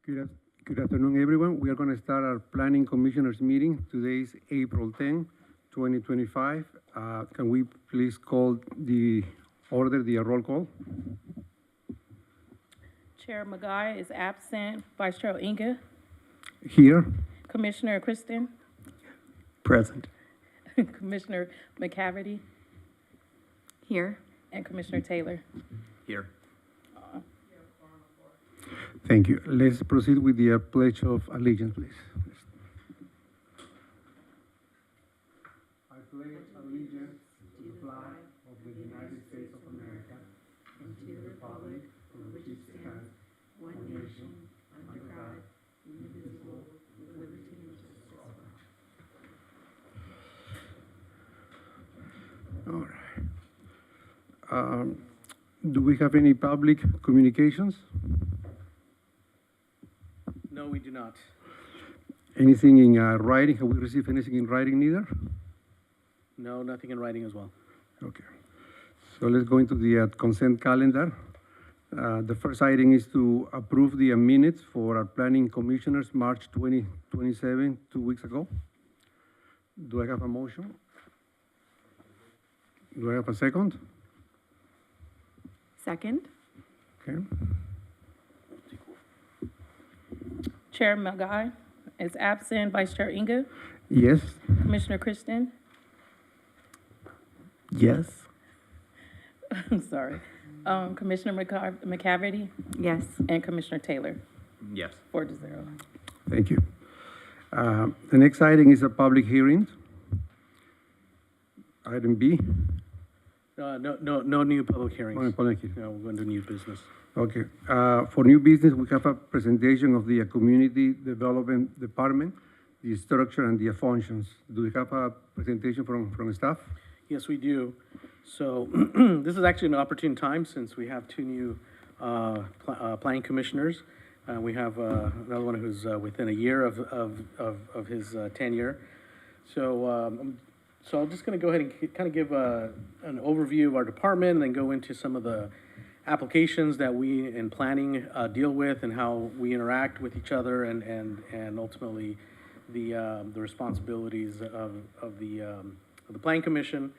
Good afternoon, everyone. We are going to start our Planning Commissioners meeting. Today is April 10, 2025. Can we please call the roll call? Chair Magai is absent. Vice Chair Inga. Here. Commissioner Kristen. Present. Commissioner McCaverty. Here. And Commissioner Taylor. Here. Thank you. Let's proceed with the Pledge of Allegiance, please. I pledge allegiance to the flag of the United States of America and to the republic for which it stands, one nation, under God, indivisible, with liberty and justice for all. All right. Do we have any public communications? No, we do not. Anything in writing? Have we received anything in writing neither? No, nothing in writing as well. Okay. So let's go into the consent calendar. The first item is to approve the minutes for our planning commissioners, March 2027, 2 weeks ago. Do I have a motion? Do I have a second? Second. Okay. Chair Magai is absent. Vice Chair Inga. Yes. Commissioner Kristen. Yes. I'm sorry. Commissioner McCaverty. Yes. And Commissioner Taylor. Yes. 4-0. Thank you. The next item is a public hearing. Item B. No new public hearings. Public hearing. No, we're going to new business. Okay. For new business, we have a presentation of the Community Development Department, the structure and the functions. Do we have a presentation from staff? Yes, we do. So this is actually an opportune time since we have two new planning commissioners. We have another one who's within a year of his tenure. So I'm just going to go ahead and kind of give an overview of our department and then go into some of the applications that we in planning deal with and how we interact with each other and ultimately the responsibilities of the Planning Commission,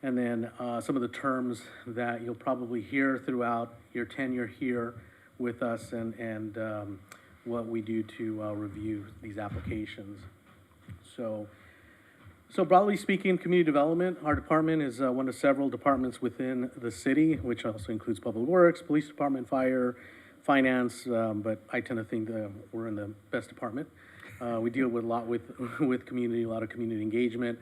and then some of the terms that you'll probably hear throughout your tenure here with us and what we do to review these applications. So broadly speaking, community development, our department is one of several departments within the city, which also includes public works, police department, fire, finance, but I tend to think that we're in the best department. We deal with a lot with community, a lot of community engagement.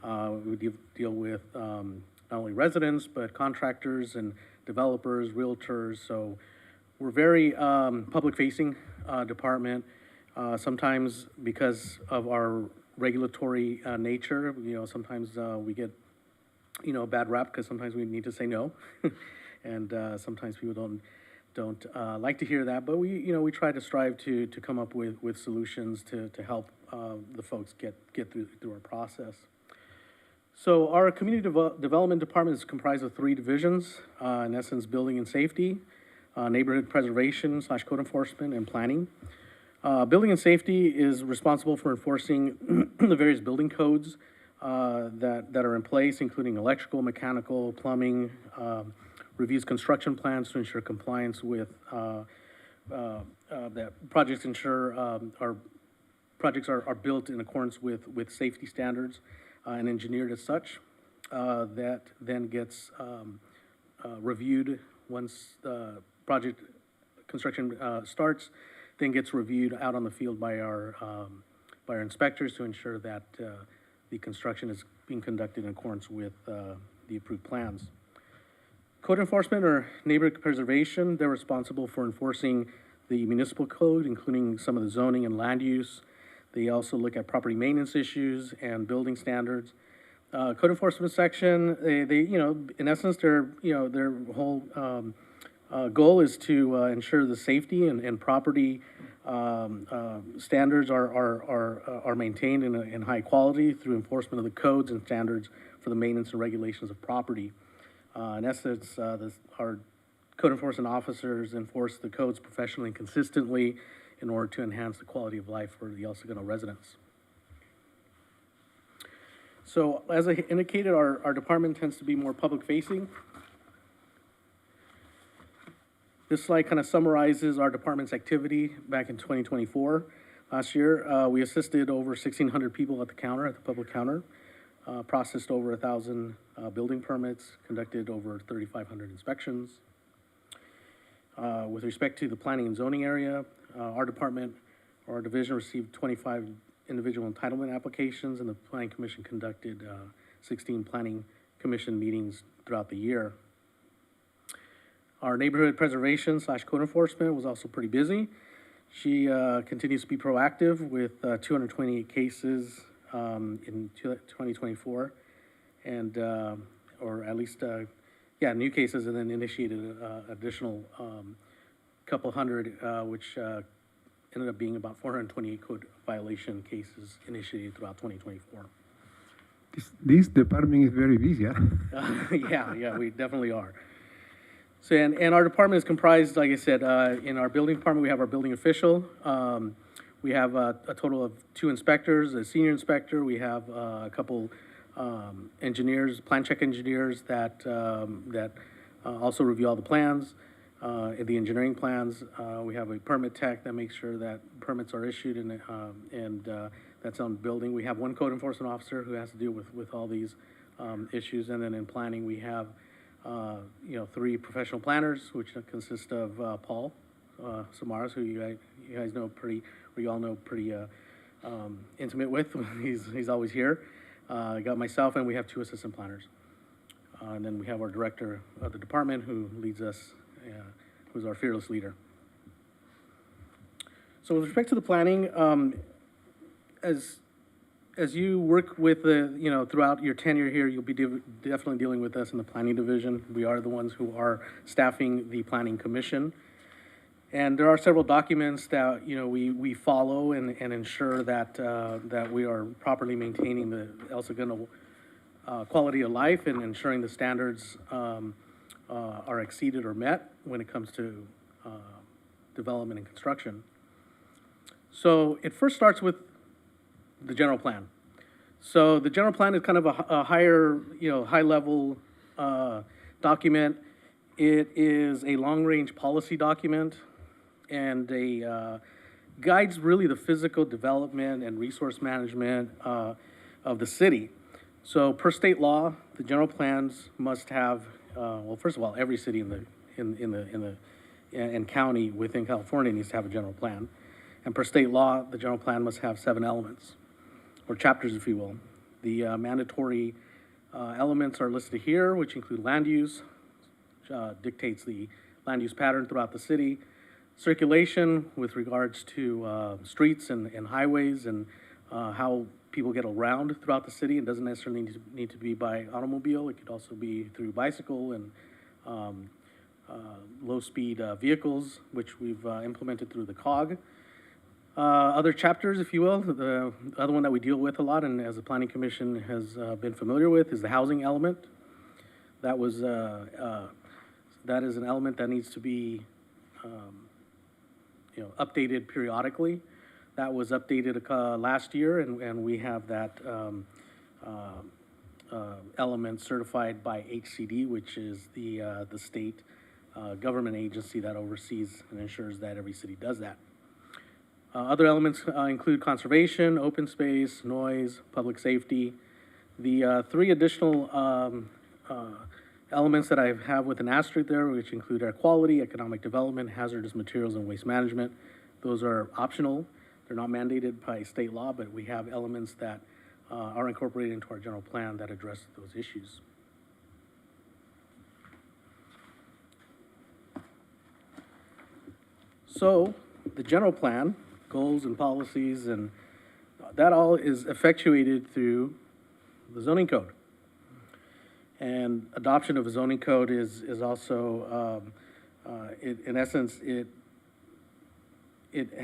We deal with not only residents, but contractors and developers, realtors. So we're very public-facing department. Sometimes because of our regulatory nature, sometimes we get, a bad rap because sometimes we need to say no, and sometimes people don't like to hear that. But we try to strive to come up with solutions to help the folks get through our process. So our community development department is comprised of 3 divisions, in essence, building and safety, neighborhood preservation / code enforcement, and planning. Building and safety is responsible for enforcing the various building codes that are in place, including electrical, mechanical, plumbing, reviews construction plans to ensure compliance with that projects ensure our projects are built in accordance with safety standards and engineered as such. That then gets reviewed once the project construction starts. Then gets reviewed out on the field by our inspectors to ensure that the construction is being conducted in accordance with the approved plans. Code enforcement or neighborhood preservation, they're responsible for enforcing the municipal code, including some of the zoning and land use. They also look at property maintenance issues and building standards. Code enforcement section, they in essence, their whole goal is to ensure the safety and property standards are maintained in high quality through enforcement of the codes and standards for the maintenance and regulations of property. In essence, our code enforcement officers enforce the codes professionally and consistently in order to enhance the quality of life for the El Segundo residents. So as I indicated, our department tends to be more public-facing. This slide kind of summarizes our department's activity back in 2024. Last year, we assisted over 1,600 people at the counter, at the public counter, processed over 1,000 building permits, conducted over 3,500 inspections. With respect to the planning and zoning area, our department, or our division, received 25 individual entitlement applications, and the Planning Commission conducted 16 Planning Commission meetings throughout the year. Our neighborhood preservation / code enforcement was also pretty busy. She continues to be proactive with 228 cases in 2024, and or at least new cases, and then initiated additional couple hundred, which ended up being about 428 code violation cases initiated throughout 2024. This department is very busy, huh? Yeah, we definitely are. So, and our department is comprised, like I said, in our building department, we have our building official. We have a total of 2 inspectors, a senior inspector. We have a couple engineers, plan check engineers that also review all the plans, the engineering plans. We have a permit tech that makes sure that permits are issued, and that's on building. We have 1 code enforcement officer who has to deal with all these issues, and then in planning we have 3 professional planners, which consist of Paul Samaras, who you guys know pretty, or you all know pretty intimate with. He's always here. I got myself, and we have 2 assistant planners. And then we have our director of the department who leads us, who's our fearless leader. So with respect to the planning, as you work with the, throughout your tenure here, you'll be definitely dealing with us in the planning division. We are the ones who are staffing the planning commission. And there are several documents that, we follow and ensure that, that we are properly maintaining the El Segundo quality of life and ensuring the standards are exceeded or met when it comes to development and construction. So it first starts with the general plan. So the general plan is kind of a higher, high-level document. It is a long-range policy document, and guides really the physical development and resource management of the city. So per state law, the general plans must have, well, first of all, every city in county within California needs to have a general plan. And per state law, the general plan must have 7 elements, or chapters, if you will. The mandatory elements are listed here, which include land use, which dictates the land use pattern throughout the city, circulation with regards to streets and highways and how people get around throughout the city. It doesn't necessarily need to be by automobile. It could also be through bicycle and low-speed vehicles, which we've implemented through the COG. Other chapters, if you will, the other one that we deal with a lot, and as the Planning Commission has been familiar with, is the housing element. That was that is an element that needs to be updated periodically. That was updated last year, and we have that element certified by HCD, which is the state government agency that oversees and ensures that every city does that. Other elements include conservation, open space, noise, public safety. The 3 additional elements that I have with an asterisk there, which include air quality, economic development, hazardous materials, and waste management. Those are optional. They're not mandated by state law, but we have elements that are incorporated into our general plan that address those issues. So the general plan, goals and policies, and that all is effectuated through the zoning code. And adoption of a zoning code is also, in essence, it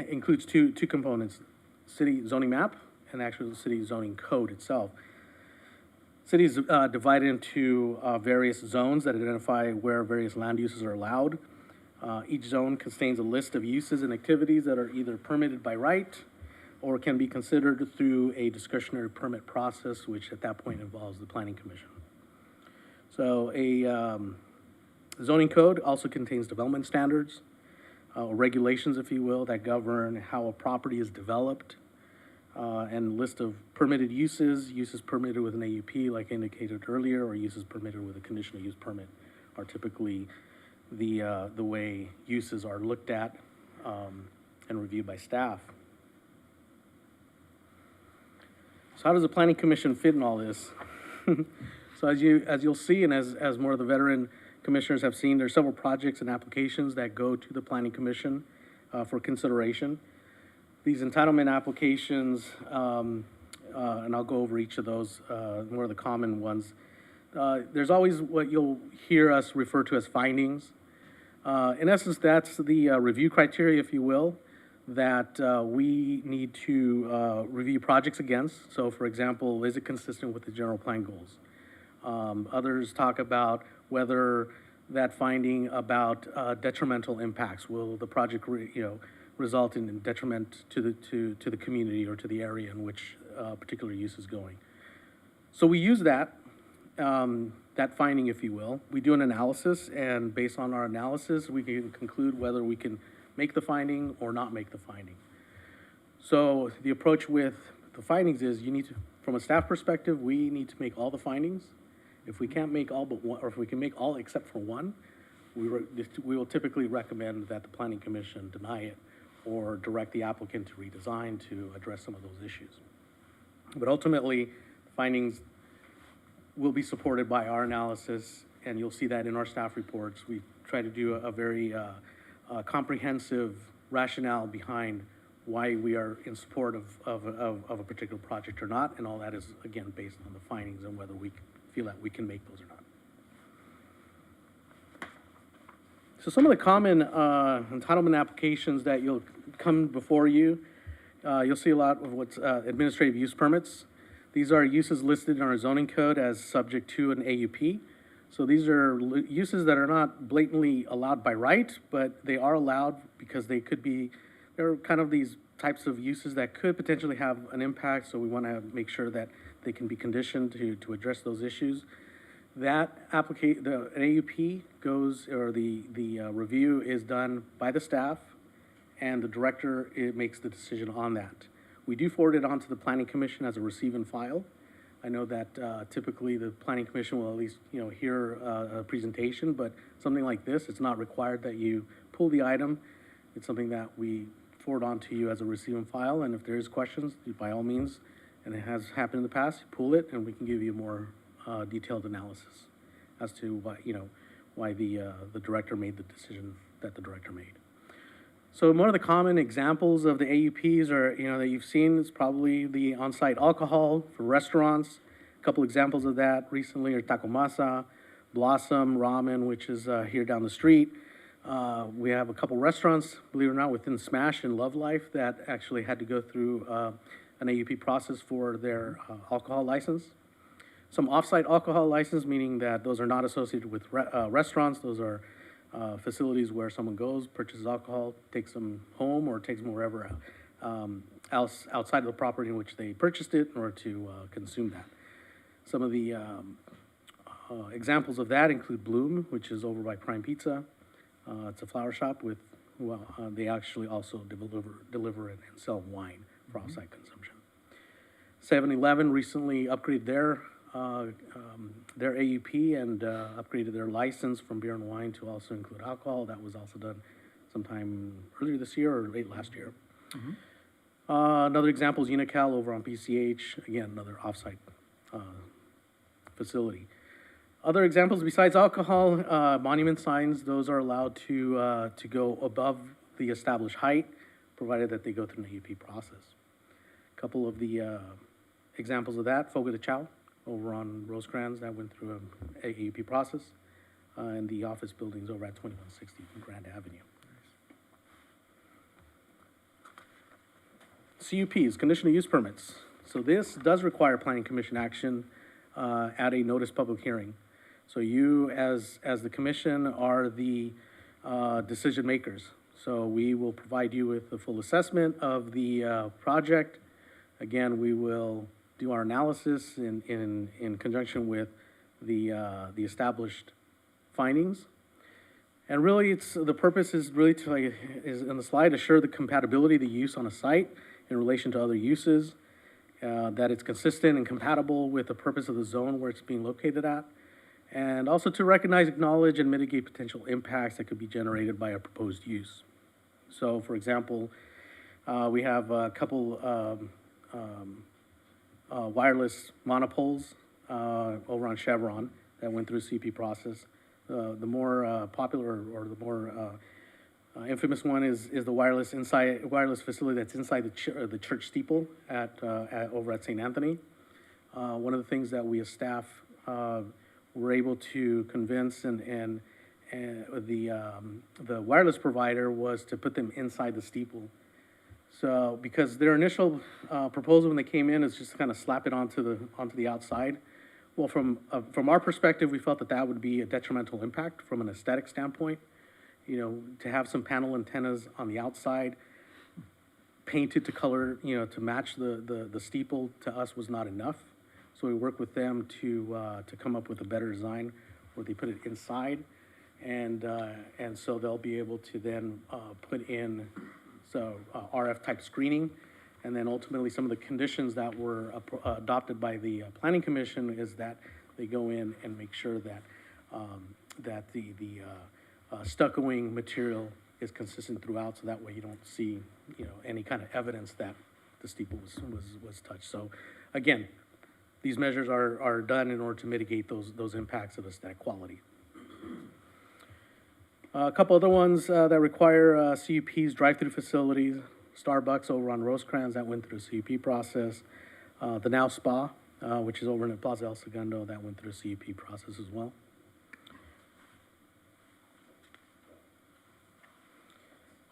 includes two components: city zoning map and actually the city zoning code itself. City is divided into various zones that identify where various land uses are allowed. Each zone contains a list of uses and activities that are either permitted by right or can be considered through a discretionary permit process, which at that point involves the planning commission. So a zoning code also contains development standards, or regulations, if you will, that govern how a property is developed, and list of permitted uses, uses permitted with an AUP, like indicated earlier, or uses permitted with a conditional use permit, are typically the way uses are looked at and reviewed by staff. So how does the planning commission fit in all this? So as you'll see, and as more of the veteran commissioners have seen, there's several projects and applications that go to the planning commission for consideration. These entitlement applications, and I'll go over each of those, more of the common ones. There's always what you'll hear us refer to as findings. In essence, that's the review criteria, if you will, that we need to review projects against. So for example, is it consistent with the general plan goals? Others talk about whether that finding about detrimental impacts, will the project result in detriment to the community or to the area in which a particular use is going. So we use that finding, if you will. We do an analysis, and based on our analysis, we can conclude whether we can make the finding or not make the finding. So the approach with the findings is you need to, from a staff perspective, we need to make all the findings. If we can't make all but one, or if we can make all except for one, we will typically recommend that the planning commission deny it or direct the applicant to redesign to address some of those issues. But ultimately, findings will be supported by our analysis, and you'll see that in our staff reports. We try to do a very comprehensive rationale behind why we are in support of a particular project or not, and all that is, again, based on the findings and whether we feel that we can make those or not. So some of the common entitlement applications that you'll come before you, you'll see a lot of what's administrative use permits. These are uses listed in our zoning code as subject to an AUP. So these are uses that are not blatantly allowed by right, but they are allowed because they could be, they're kind of these types of uses that could potentially have an impact, so we want to make sure that they can be conditioned to address those issues. That an AUP goes, or the review is done by the staff, and the director makes the decision on that. We do forward it on to the planning commission as a receive and file. I know that typically the planning commission will at least hear a presentation, but something like this, it's not required that you pull the item. It's something that we forward on to you as a receive and file, and if there is questions, by all means, and it has happened in the past, pull it, and we can give you more detailed analysis as to why the director made the decision that the director made. So one of the common examples of the AUPs are, that you've seen is probably the on-site alcohol for restaurants. A couple examples of that recently are Taco Masa, Blossom Ramen, which is here down the street. We have a couple restaurants, believe it or not, within Smash and Love Life that actually had to go through an AUP process for their alcohol license. Some off-site alcohol license, meaning that those are not associated with restaurants. Those are facilities where someone goes, purchases alcohol, takes them home, or takes them wherever else outside of the property in which they purchased it in order to consume that. Some of the examples of that include Bloom, which is over by Prime Pizza. It's a flower shop with, they actually also deliver and sell wine for off-site consumption. 7-Eleven recently upgraded their AUP and upgraded their license from beer and wine to also include alcohol. That was also done sometime earlier this year or late last year. Another example is Unical over on PCH, again, another off-site facility. Other examples besides alcohol, monument signs, those are allowed to go above the established height, provided that they go through an AUP process. A couple of the examples of that, Fogo de Chao over on Rosecrans, that went through an AUP process, and the office buildings over at 2160 Grand Avenue. CUPs, conditional use permits. So this does require planning commission action at a notice public hearing. So you, as the commission, are the decision makers. So we will provide you with the full assessment of the project. Again, we will do our analysis in conjunction with the established findings. And really, the purpose is really to, like, is in the slide, assure the compatibility of the use on a site in relation to other uses, that it's consistent and compatible with the purpose of the zone where it's being located at, and also to recognize, acknowledge, and mitigate potential impacts that could be generated by a proposed use. So, for example, we have a couple wireless monopoles over on Chevron that went through a CP process. The more popular or the more infamous one is the wireless facility that's inside the church steeple over at St. Anthony. One of the things that we as staff were able to convince and the wireless provider was to put them inside the steeple. So because their initial proposal when they came in is just to kind of slap it onto the outside. Well, from our perspective, we felt that that would be a detrimental impact from an aesthetic standpoint. You know, to have some panel antennas on the outside, painted to color, you know, to match the steeple, to us was not enough. So we worked with them to come up with a better design where they put it inside, and so they'll be able to then put in RF type screening. And then ultimately, some of the conditions that were adopted by the Planning Commission is that they go in and make sure that the stuccoing material is consistent throughout, so that way you don't see, you know, any kind of evidence that the steeple was touched. So, again, these measures are done in order to mitigate those impacts of aesthetic quality. A couple other ones that require CUPs: drive-through facilities. Starbucks over on Rosecrans, that went through a CUP process. The Now Spa, which is over in Plaza El Segundo, that went through a CUP process as well.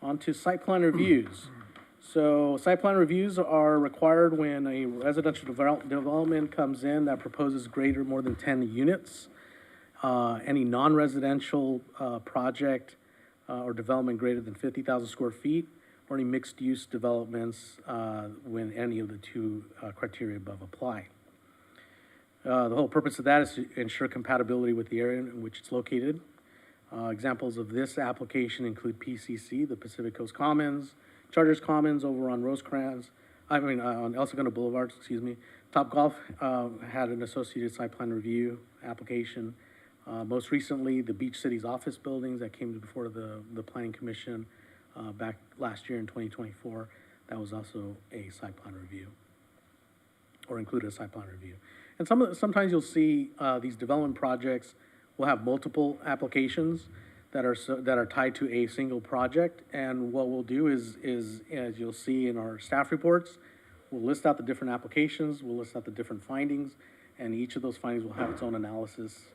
On to site plan reviews. So site plan reviews are required when a residential development comes in that proposes more than 10 units. Any non-residential project or development greater than 50,000 square feet, or any mixed-use developments when any of the two criteria above apply. The whole purpose of that is to ensure compatibility with the area in which it's located. Examples of this application include PCC, the Pacific Coast Commons, Charters Commons over on on El Segundo Boulevard, excuse me. Topgolf had an associated site plan review application. Most recently, the Beach Cities office buildings that came before the Planning Commission back last year in 2024, that was also a site plan review, or included a site plan review. And sometimes you'll see these development projects will have multiple applications that are tied to a single project. And what we'll do is as you'll see in our staff reports, we'll list out the different applications, we'll list out the different findings, and each of those findings will have its own analysis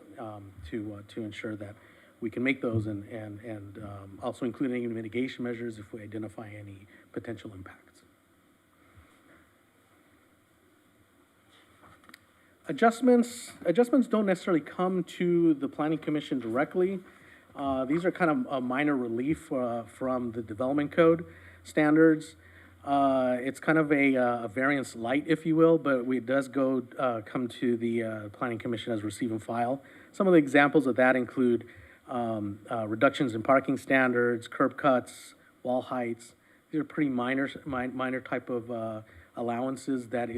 to ensure that we can make those and also include any mitigation measures if we identify any potential impacts. Adjustments don't necessarily come to the Planning Commission directly. These are kind of a minor relief from the development code standards. It's kind of a variance light, if you will, but it does come to the Planning Commission as receive and file. Some of the examples of that include reductions in parking standards, curb cuts, wall heights. These are pretty minor type of allowances that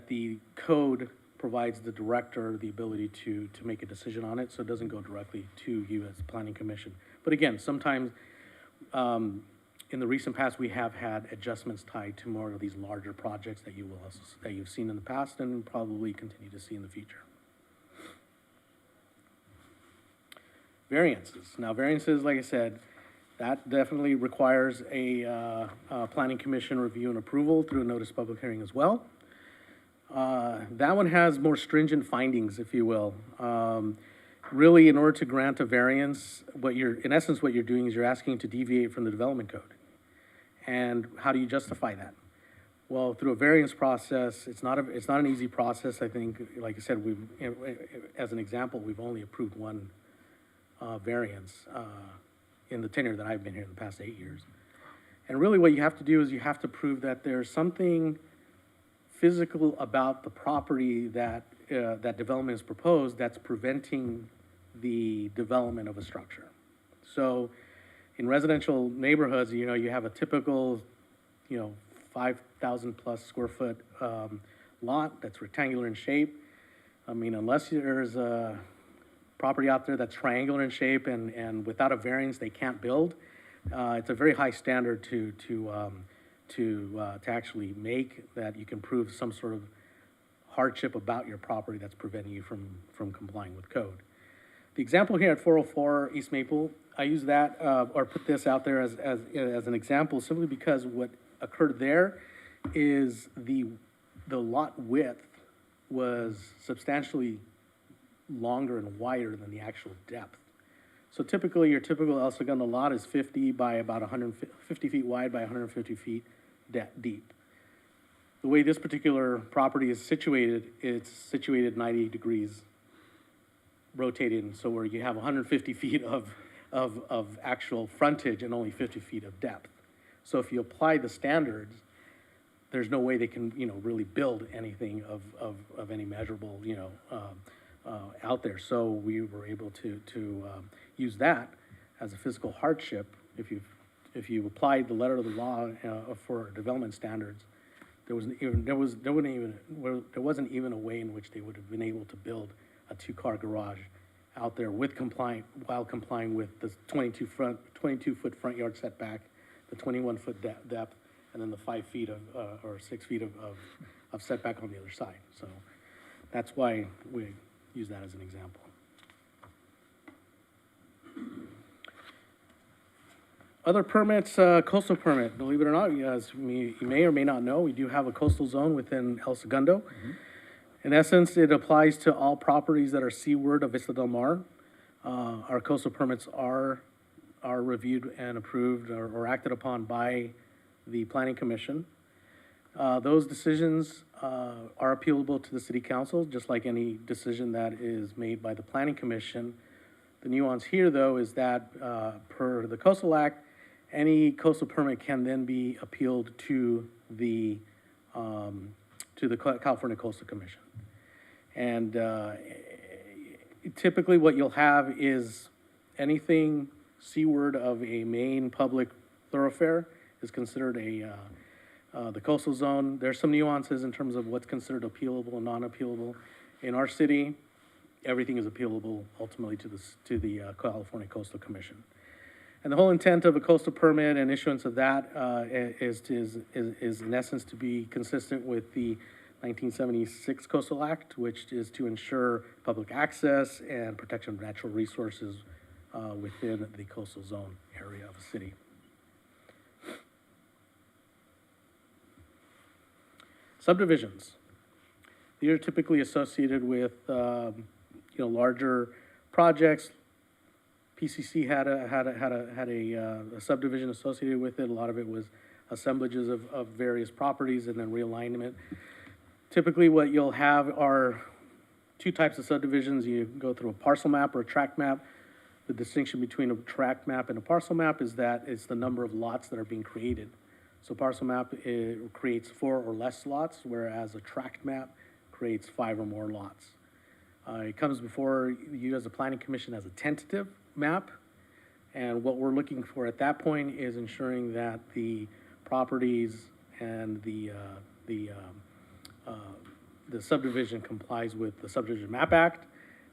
the code provides the director the ability to make a decision on it, so it doesn't go directly to you as the Planning Commission. But again, sometimes in the recent past, we have had adjustments tied to more of these larger projects that you've seen in the past and probably continue to see in the future. Variances. Now, variances, like I said, that definitely requires a Planning Commission review and approval through a notice of public hearing as well. That one has more stringent findings, if you will. Really, in order to grant a variance, in essence, what you're doing is you're asking to deviate from the development code. And how do you justify that? Well, through a variance process, it's not an easy process. I think, like I said, as an example, we've only approved one variance in the tenure that I've been here in the past 8 years. And really what you have to do is you have to prove that there's something physical about the property that, that development is proposed that's preventing the development of a structure. So in residential neighborhoods, you know, you have a typical, you know, 5,000 plus square foot lot that's rectangular in shape. I mean, unless there's a property out there that's triangular in shape and without a variance, they can't build. It's a very high standard to actually make that you can prove some sort of hardship about your property that's preventing you from complying with code. The example here at 404 East Maple, I use that, or put this out there as an example simply because what occurred there is the lot width was substantially longer and wider than the actual depth. So typically, your typical El Segundo lot is 50 by about 150 feet wide by 150 feet deep. The way this particular property is situated, it's situated 90 degrees rotated, so where you have 150 feet of actual frontage and only 50 feet of depth. So if you apply the standards, there's no way they can, you know, really build anything of any measurable, you know, out there. So we were able to use that as a physical hardship. If you applied the letter of the law for development standards, there wasn't even a way in which they would have been able to build a 2-car garage out there while complying with the 22-foot front yard setback, the 21-foot depth, and then the 5 feet or 6 feet of setback on the other side. So that's why we use that as an example. Other permits, coastal permit, believe it or not, as you may or may not know, we do have a coastal zone within El Segundo. In essence, it applies to all properties that are seaward of Vista Del Mar. Our coastal permits are reviewed and approved or acted upon by the Planning Commission. Those decisions are appealable to the City Council, just like any decision that is made by the Planning Commission. The nuance here, though, is that per the Coastal Act, any coastal permit can then be appealed to the California Coastal Commission. And typically what you'll have is anything seaward of a main public thoroughfare is considered the coastal zone. There's some nuances in terms of what's considered appealable and non-appealable. In our city, everything is appealable ultimately to the California Coastal Commission. And the whole intent of a coastal permit and issuance of that is in essence to be consistent with the 1976 Coastal Act, which is to ensure public access and protection of natural resources within the coastal zone area of a city. Subdivisions. These are typically associated with larger projects. PCC had a subdivision associated with it. A lot of it was assemblages of various properties and then realignment. Typically what you'll have are two types of subdivisions. You go through a parcel map or a tract map. The distinction between a tract map and a parcel map is that it's the number of lots that are being created. So parcel map creates 4 or less lots, whereas a tract map creates 5 or more lots. It comes before you as a planning commission as a tentative map, and what we're looking for at that point is ensuring that the properties and the subdivision complies with the Subdivision Map Act,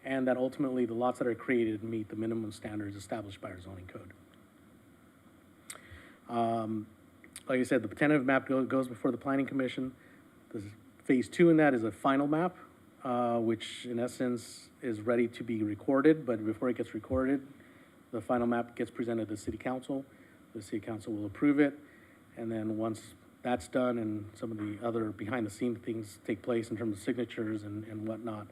and that ultimately the lots that are created meet the minimum standards established by our zoning code. Like I said, the tentative map goes before the Planning Commission. The phase 2 in that is a final map, which in essence is ready to be recorded, but before it gets recorded, the final map gets presented to the City Council. The City Council will approve it, and then once that's done and some of the other behind-the-scenes things take place in terms of signatures and whatnot,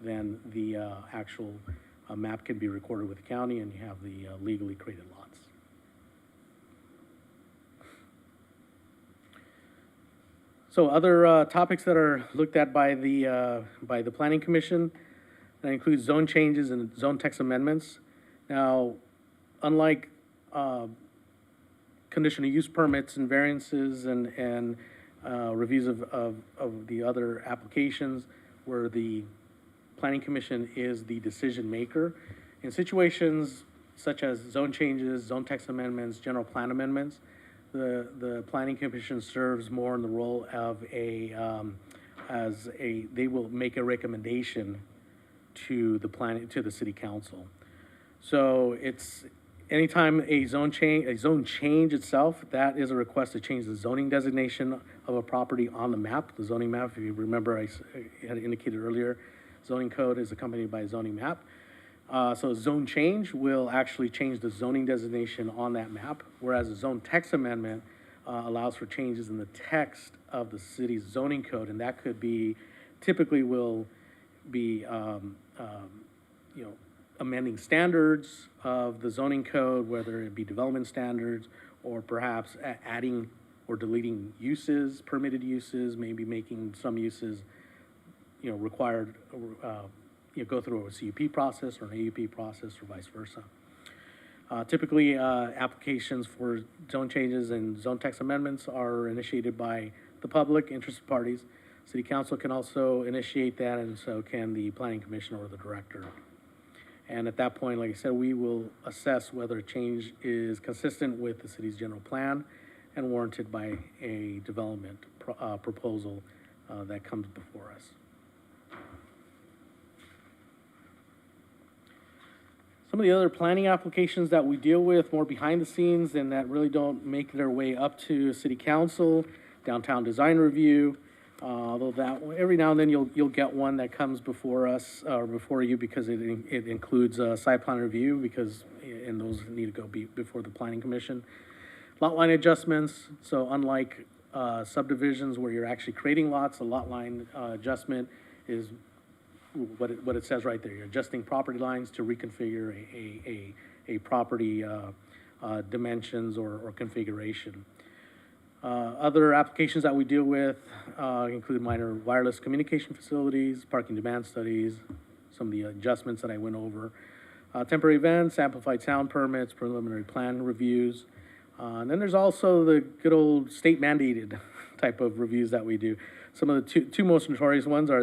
then the actual map can be recorded with the county, and you have the legally created lots. So other topics that are looked at by the Planning Commission, that includes zone changes and zone text amendments. Now, unlike conditional use permits and variances and reviews of the other applications where the planning commission is the decision maker, in situations such as zone changes, zone text amendments, general plan amendments, the planning commission serves more in the role of they will make a recommendation to the city council. So it's, anytime a zone change itself, that is a request to change the zoning designation of a property on the map, the zoning map. If you remember, I had indicated earlier, zoning code is accompanied by a zoning map. So a zone change will actually change the zoning designation on that map, whereas a zone text amendment allows for changes in the text of the city's zoning code, and that could be, typically will be, amending standards of the zoning code, whether it be development standards, or perhaps adding or deleting uses, permitted uses, maybe making some uses, required, go through a CUP process or an AUP process or vice versa. Typically, applications for zone changes and zone text amendments are initiated by the public, interested parties. City council can also initiate that, and so can the planning commission or the director. And at that point, like I said, we will assess whether a change is consistent with the city's general plan and warranted by a development proposal that comes before us. Some of the other planning applications that we deal with more behind the scenes and that really don't make their way up to city council, downtown design review, although that every now and then you'll get one that comes before us or before you because it includes a site plan review, because and those need to go before the planning commission. Lot line adjustments. So unlike subdivisions where you're actually creating lots, a lot line adjustment is what it says right there. You're adjusting property lines to reconfigure a property dimensions or configuration. Other applications that we deal with include minor wireless communication facilities, parking demand studies, some of the adjustments that I went over, temporary events, amplified sound permits, preliminary plan reviews. And then there's also the good old state mandated type of reviews that we do. Some of the two most notorious ones are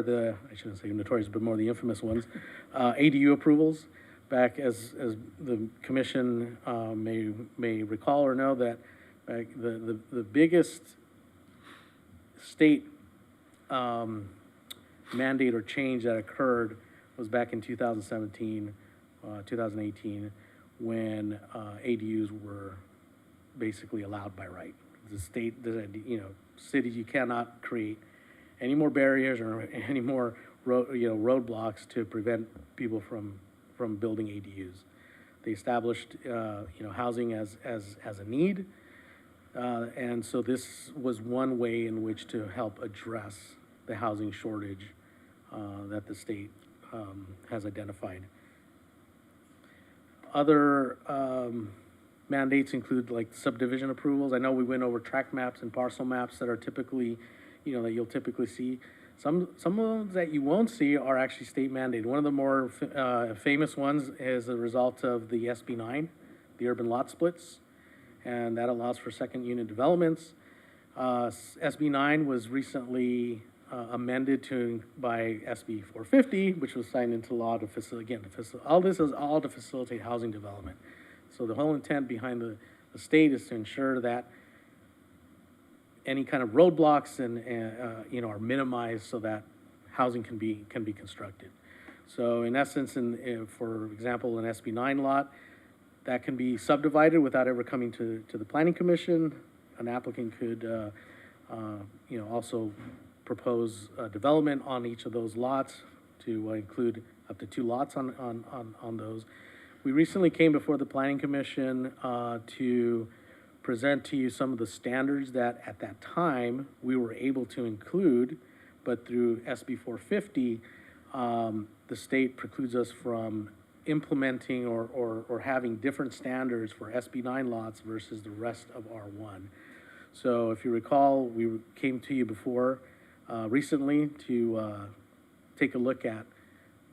I shouldn't say notorious, but more the infamous ones, ADU approvals. Back as the commission may recall or know that the biggest state mandate or change that occurred was back in 2017, 2018, when ADUs were basically allowed by right. The state, cities, you cannot create any more barriers or any more roadblocks to prevent people from building ADUs. They established housing as a need. And so this was one way in which to help address the housing shortage that the state has identified. Other mandates include like subdivision approvals. I know we went over tract maps and parcel maps that are typically, that you'll typically see. Some of them that you won't see are actually state mandated. One of the more famous ones is a result of the SB 9, the urban lot splits, and that allows for second unit developments. SB 9 was recently amended by SB 450, which was signed into law to facilitate, all this is all to facilitate housing development. So the whole intent behind the state is to ensure that any kind of roadblocks are minimized so that housing can be constructed. So in essence, for example, an SB 9 lot, that can be subdivided without ever coming to the planning commission. An applicant could, also propose development on each of those lots to include up to 2 lots on those. We recently came before the planning commission to present to you some of the standards that at that time we were able to include, but through SB 450, the state precludes us from implementing or having different standards for SB 9 lots versus the rest of R1. So if you recall, we came to you before recently to take a look at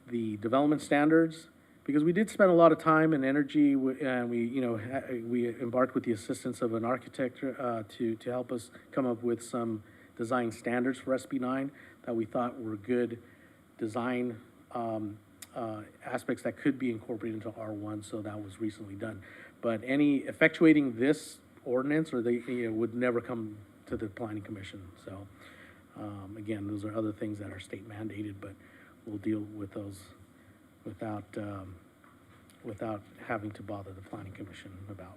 the development standards because we did spend a lot of time and energy, and we, we embarked with the assistance of an architect to help us come up with some design standards for SB9 that we thought were good design aspects that could be incorporated into R1, so that was recently done. But any effectuating this ordinance, or they would never come to the planning commission. So again, those are other things that are state mandated, but we'll deal with those without having to bother the planning commission about.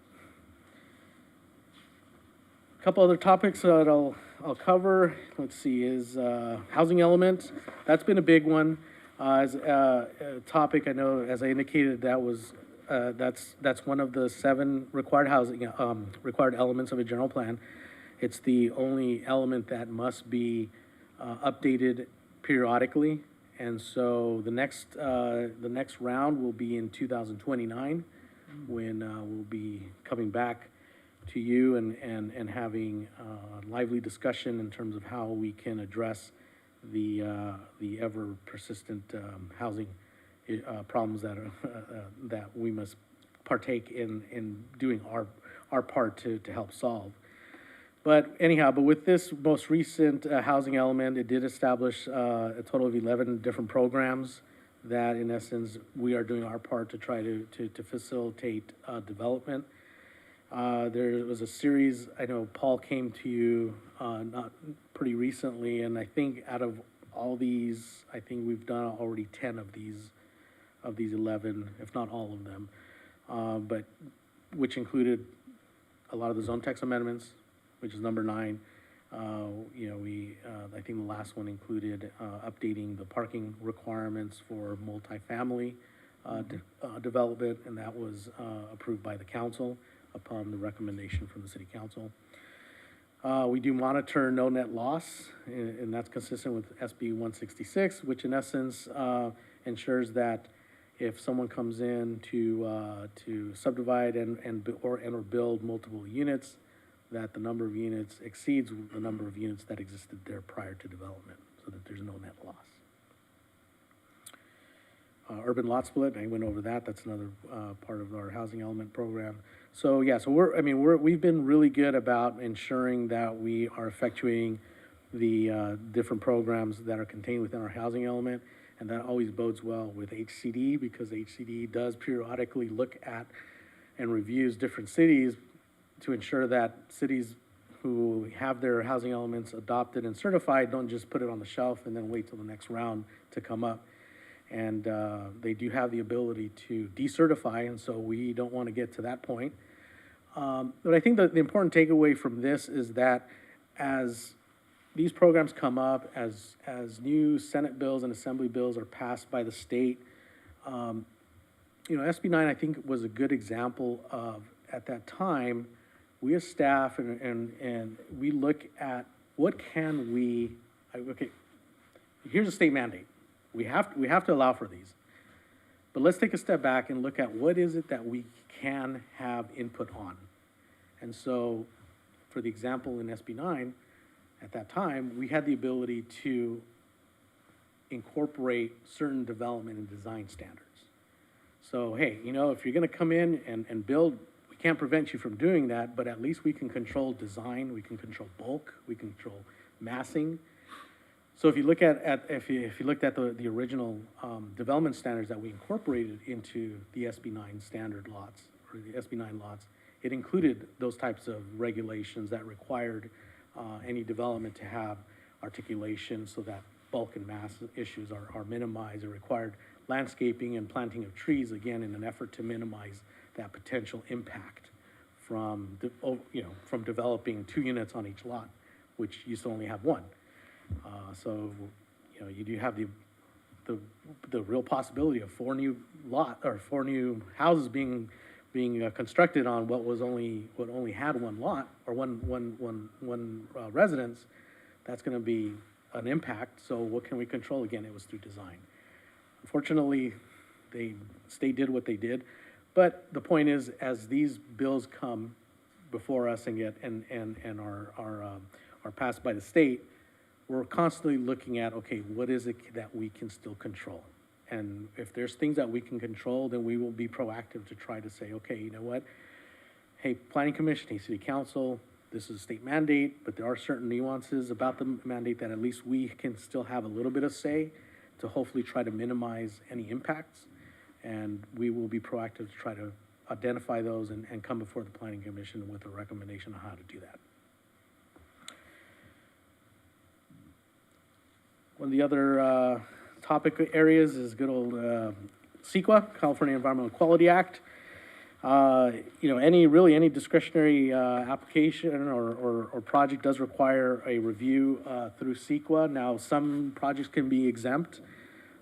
A couple other topics that I'll cover. Let's see, is housing element. That's been a big one. As a topic, I know, as I indicated, that was that's one of the 7 required housing required elements of a general plan. It's the only element that must be updated periodically, and so the next round will be in 2029, when we'll be coming back to you and having lively discussion in terms of how we can address the ever persistent housing problems that are that we must partake in doing our part to help solve. But anyhow, with this most recent housing element, it did establish a total of 11 different programs that, in essence, we are doing our part to try to facilitate development. There was a series, I know Paul came to you not pretty recently, and I think out of all these, I think we've done already 10 of these 11, if not all of them, but which included a lot of the zone text amendments, which is number 9. I think the last one included updating the parking requirements for multifamily development, and that was approved by the council upon the recommendation from the city council. We do monitor no net loss, and that's consistent with SB 166, which in essence ensures that if someone comes in to subdivide or build multiple units, that the number of units exceeds the number of units that existed there prior to development, so that there's no net loss. Urban lot split, I went over that. That's another part of our housing element program. So yeah, so we've been really good about ensuring that we are effectuating the different programs that are contained within our housing element, and that always bodes well with HCD, because HCD does periodically look at and reviews different cities to ensure that cities who have their housing elements adopted and certified don't just put it on the shelf and then wait till the next round to come up. And they do have the ability to decertify, and so we don't want to get to that point. But I think that the important takeaway from this is that as these programs come up, as new Senate bills and Assembly bills are passed by the state, SB 9, I think, was a good example of, at that time, we as staff and we look at what can we, okay, here's a state mandate. We have to allow for these. But let's take a step back and look at what is it that we can have input on. And so, for the example in SB 9, at that time, we had the ability to incorporate certain development and design standards. So, hey, if you're gonna come in and build, we can't prevent you from doing that, but at least we can control design, we can control bulk, we can control massing. So if you look at if you looked at the original development standards that we incorporated into the SB 9 standard lots, or the SB 9 lots, it included those types of regulations that required any development to have articulation so that bulk and mass issues are minimized. It required landscaping and planting of trees, again, in an effort to minimize that potential impact from developing 2 units on each lot, which used to only have 1. So, you do have the real possibility of 4 new houses being constructed on what only had 1 lot or one residence. That's going to be an impact. So what can we control? Again, it was through design. Unfortunately, the state did what they did, but the point is, as these bills come before us and are passed by the state, we're constantly looking at, okay, what is it that we can still control? And if there's things that we can control, then we will be proactive to try to say, okay, you know what? Hey, planning commission, hey, city council, this is a state mandate, but there are certain nuances about the mandate that at least we can still have a little bit of say to hopefully try to minimize any impacts. And we will be proactive to try to identify those and come before the planning commission with a recommendation on how to do that. One of the other topic areas is good old CEQA, California Environmental Quality Act. You know, any discretionary application or project does require a review through CEQA. Now, some projects can be exempt.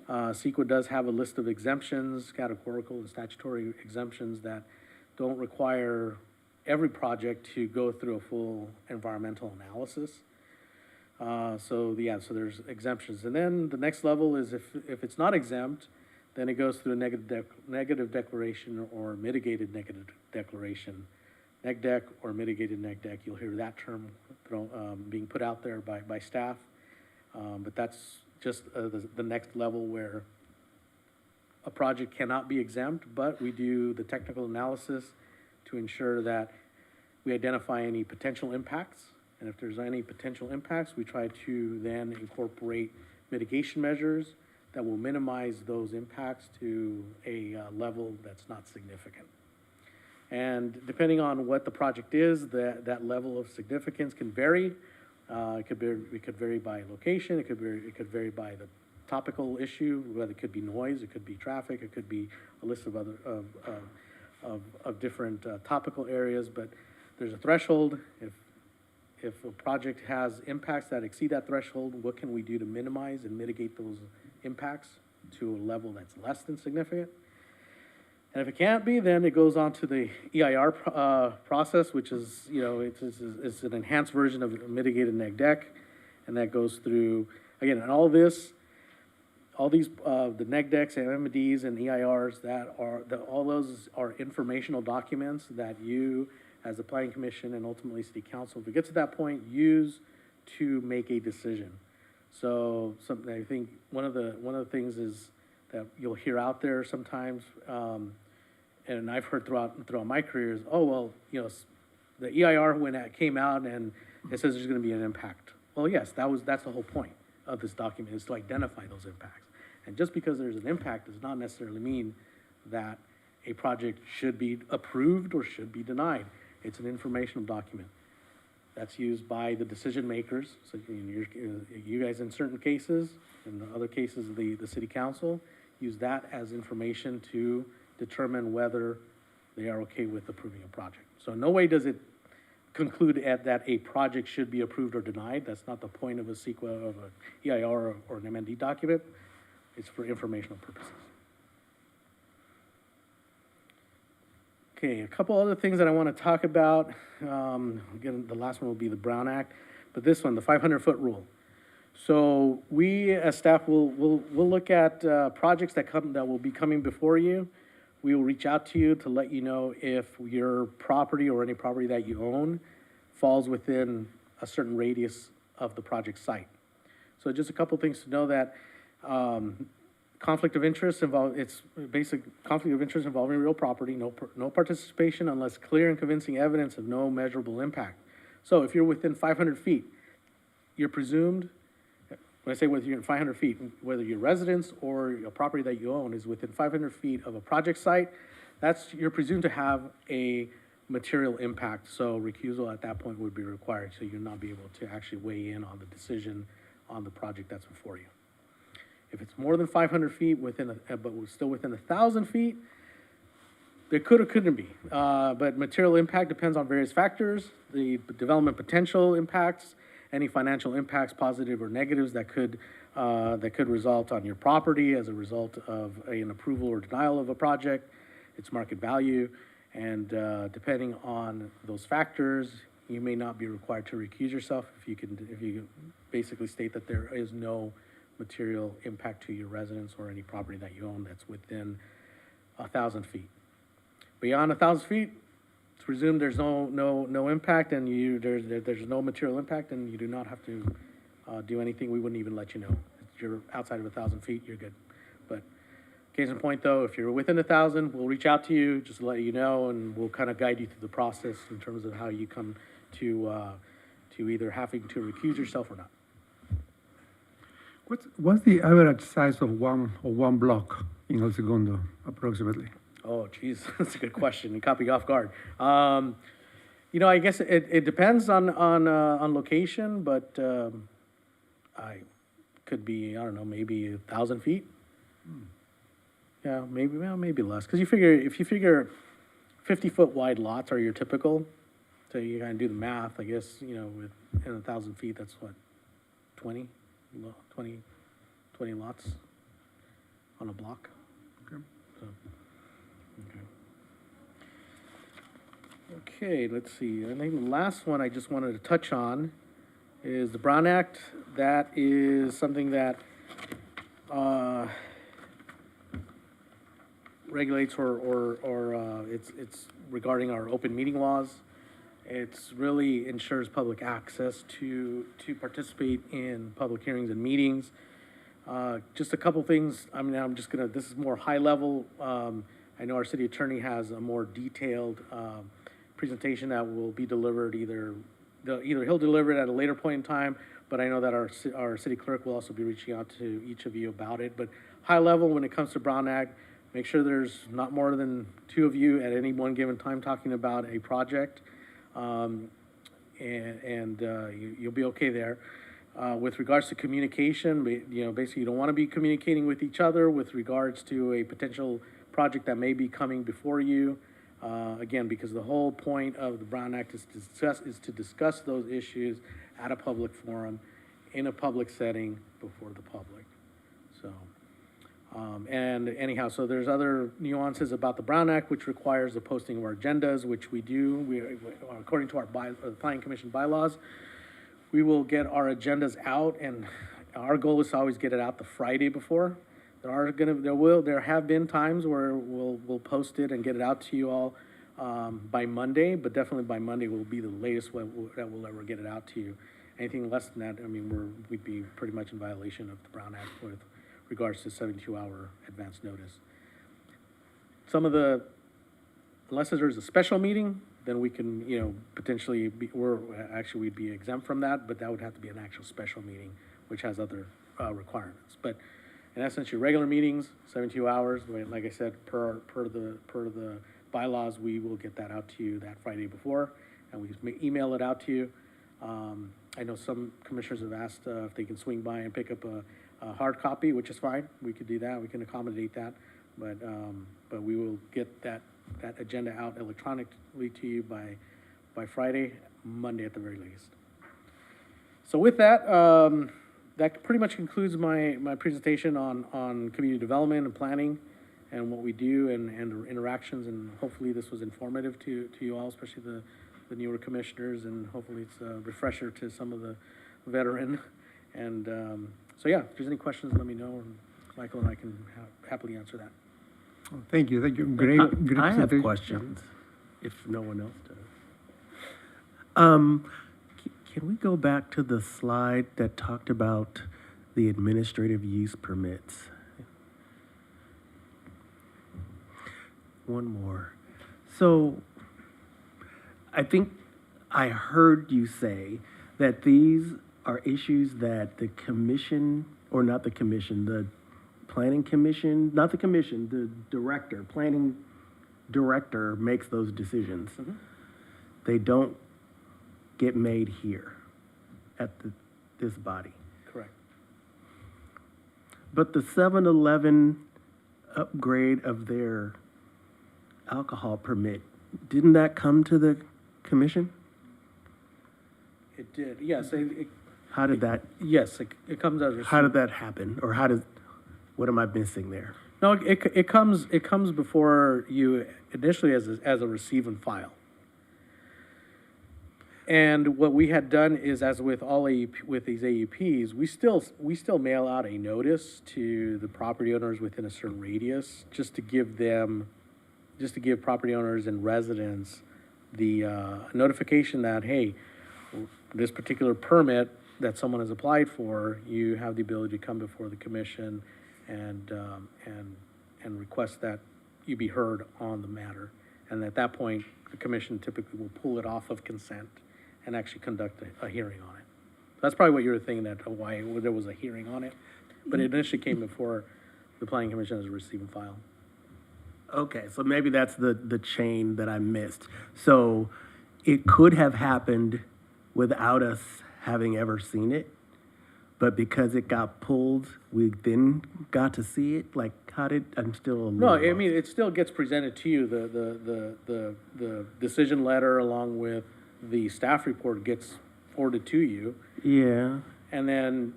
CEQA does have a list of exemptions, categorical and statutory exemptions that don't require every project to go through a full environmental analysis. So there's exemptions. And then the next level is if it's not exempt, then it goes through a negative declaration or mitigated negative declaration. NEGDEC or mitigated NEGDEC, you'll hear that term being put out there by staff. But that's just the next level where a project cannot be exempt, but we do the technical analysis to ensure that we identify any potential impacts. And if there's any potential impacts, we try to then incorporate mitigation measures that will minimize those impacts to a level that's not significant. And depending on what the project is, that level of significance can vary. It could vary by location. It could vary by the topical issue, whether it could be noise, it could be traffic, it could be a list of other of different topical areas. But there's a threshold. If a project has impacts that exceed that threshold, what can we do to minimize and mitigate those impacts to a level that's less than significant? And if it can't be, then it goes on to the EIR process, which is, you know, it's an enhanced version of mitigated NEGDEC, and that goes through, again, and all these, the NEGDECs and MDs and EIRs, all those are informational documents that you, as the Planning Commission and ultimately City Council, if it gets to that point, use to make a decision. So something I think one of the things is that you'll hear out there sometimes, and I've heard throughout my career is, oh well, you know, the EIR when it came out and it says there's going to be an impact. Well, yes, that's the whole point of this document, is to identify those impacts. And just because there's an impact does not necessarily mean that a project should be approved or should be denied. It's an informational document that's used by the decision makers. So you guys in certain cases, in other cases the city council, use that as information to determine whether they are okay with approving a project. So in no way does it conclude that a project should be approved or denied. That's not the point of a CEQA, of a EIR or an MND document. It's for informational purposes. Okay, a couple other things that I want to talk about. Again, the last one will be the Brown Act, but this one, the 500-foot rule. So we as staff will look at projects that will be coming before you. We will reach out to you to let you know if your property or any property that you own falls within a certain radius of the project site. So just a couple things to know that conflict of interest it's basic conflict of interest involving real property, no participation unless clear and convincing evidence of no measurable impact. So if you're within 500 feet, you're presumed, when I say whether you're in 500 feet, whether your residence or your property that you own is within 500 feet of a project site, you're presumed to have a material impact. So recusal at that point would be required, so you'll not be able to actually weigh in on the decision on the project that's before you. If it's more than 500 feet but we're still within 1,000 feet, there could or couldn't be. But material impact depends on various factors, the development potential impacts, any financial impacts, positive or negatives that could result on your property as a result of an approval or denial of a project, its market value, and depending on those factors, you may not be required to recuse yourself if you basically state that there is no material impact to your residence or any property that you own that's within 1,000 feet. Beyond 1,000 feet, it's presumed there's no impact, and there's no material impact, and you do not have to do anything. We wouldn't even let you know. If you're outside of 1,000 feet, you're good. But Case in point, though, if you're within 1,000, we'll reach out to you, just to let you know, and we'll kind of guide you through the process in terms of how you come to either having to recuse yourself or not. What's the average size of one block in El Segundo, approximately? Oh, geez, that's a good question. You caught me off guard. I guess it depends on location, but I could be, I don't know, maybe 1,000 feet. Yeah, maybe less. Because if you figure 50-foot wide lots are your typical, so you kind of do the math. I guess within 1,000 feet, that's what 20 lots on a block. Okay. So, okay, let's see. I think the last one I just wanted to touch on is the Brown Act. That is something that regulates or it's regarding our open meeting laws. It's really ensures public access to participate in public hearings and meetings. Just a couple things. I mean, this is more high level. I know our city attorney has a more detailed presentation that will be delivered either he'll deliver it at a later point in time, but I know that our city clerk will also be reaching out to each of you about it. But high level, when it comes to Brown Act, make sure there's not more than 2 of you at any one given time talking about a project. You'll be okay there. With regards to communication, basically you don't want to be communicating with each other with regards to a potential project that may be coming before you. Again, because the whole point of the Brown Act is to discuss those issues at a public forum, in a public setting, before the public. So, and anyhow, so there's other nuances about the Brown Act, which requires the posting of our agendas, which we do. We, according to our Planning Commission bylaws, we will get our agendas out, and our goal is to always get it out the Friday before. There have been times where we'll post it and get it out to you all by Monday, but definitely by Monday will be the latest that we'll ever get it out to you. Anything less than that, I mean, we'd be pretty much in violation of the Brown Act with regards to 72-hour advance notice. Unless there's a special meeting, then we can, potentially we'd be exempt from that, but that would have to be an actual special meeting, which has other requirements. But in essence, your regular meetings, 72 hours, like I said, per the bylaws, we will get that out to you that Friday before, and we email it out to you. I know some commissioners have asked if they can swing by and pick up a hard copy, which is fine. We could do that. We can accommodate that, but we will get that agenda out electronically to you by Friday, Monday at the very latest. So with that, that pretty much concludes my presentation on community development and planning and what we do and interactions, and hopefully this was informative to you all, especially the newer commissioners, and hopefully it's a refresher to some of the veteran. And so yeah, if there's any questions, let me know, and Michael and I can happily answer that. Thank you. Great I have presentation. questions, if no one else does. Can we go back to the slide that talked about the administrative use permits? One more. So, I think I heard you say that these are issues that the commission, or not the commission, the planning commission, not the commission, the director, planning director makes those decisions. Mm-hmm. They don't get made here at this body. Correct. But the 7-Eleven upgrade of their alcohol permit, didn't that come to the commission? It did, yes. How did that, Yes, it comes as a. how did that happen? Or what am I missing there? No, it comes before you initially as a receive and file. And what we had done is, as with all with these AUPs, we still mail out a notice to the property owners within a certain radius, just to give property owners and residents the notification that, hey, this particular permit that someone has applied for, you have the ability to come before the commission and and request that you be heard on the matter. And at that point, the commission typically will pull it off of consent and actually conduct a hearing on it. That's probably what you were thinking, that why there was a hearing on it, but it initially came before the planning commission as a receive and file. Okay, so maybe that's the chain that I missed. So it could have happened without us having ever seen it, but because it got pulled, we then got to see it? Like, how did, I'm still a little No, I lost. mean, it still gets presented to you, the decision letter along with the staff report gets forwarded to you. Yeah, And then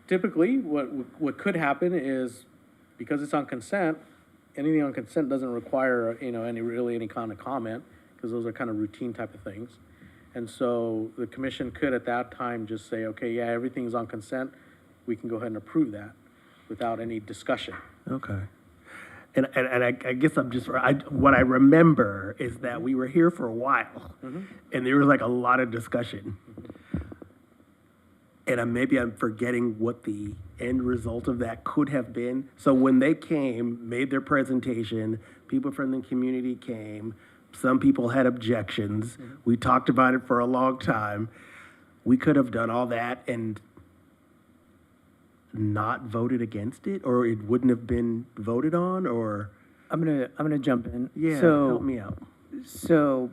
typically, what could happen is, because it's on consent, anything on consent doesn't require, any kind of comment, because those are kind of routine type of things. And so the commission could at that time just say, okay, yeah, everything's on consent, we can go ahead and approve that without any discussion. okay. And I guess I'm just, what I remember is that we were here for a while, and there was like a lot of discussion. And maybe I'm forgetting what the end result of that could have been. So when they came, made their presentation, people from the community came, some people had objections. We talked about it for a long time. We could have done all that and not voted against it, or it wouldn't have been voted on, or, I'm gonna jump in. yeah, So, help me out. So,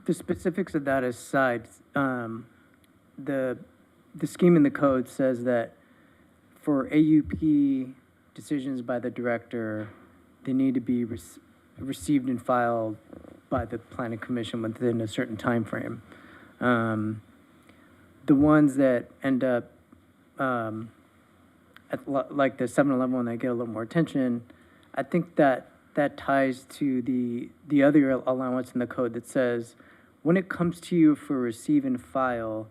the specifics of that aside, the scheme in the code says that for AUP decisions by the director, they need to be received and filed by the planning commission within a certain time frame. The ones that end up like the 7-Eleven one that get a little more attention, I think that ties to the other allowance in the code that says, when it comes to you for receive and file,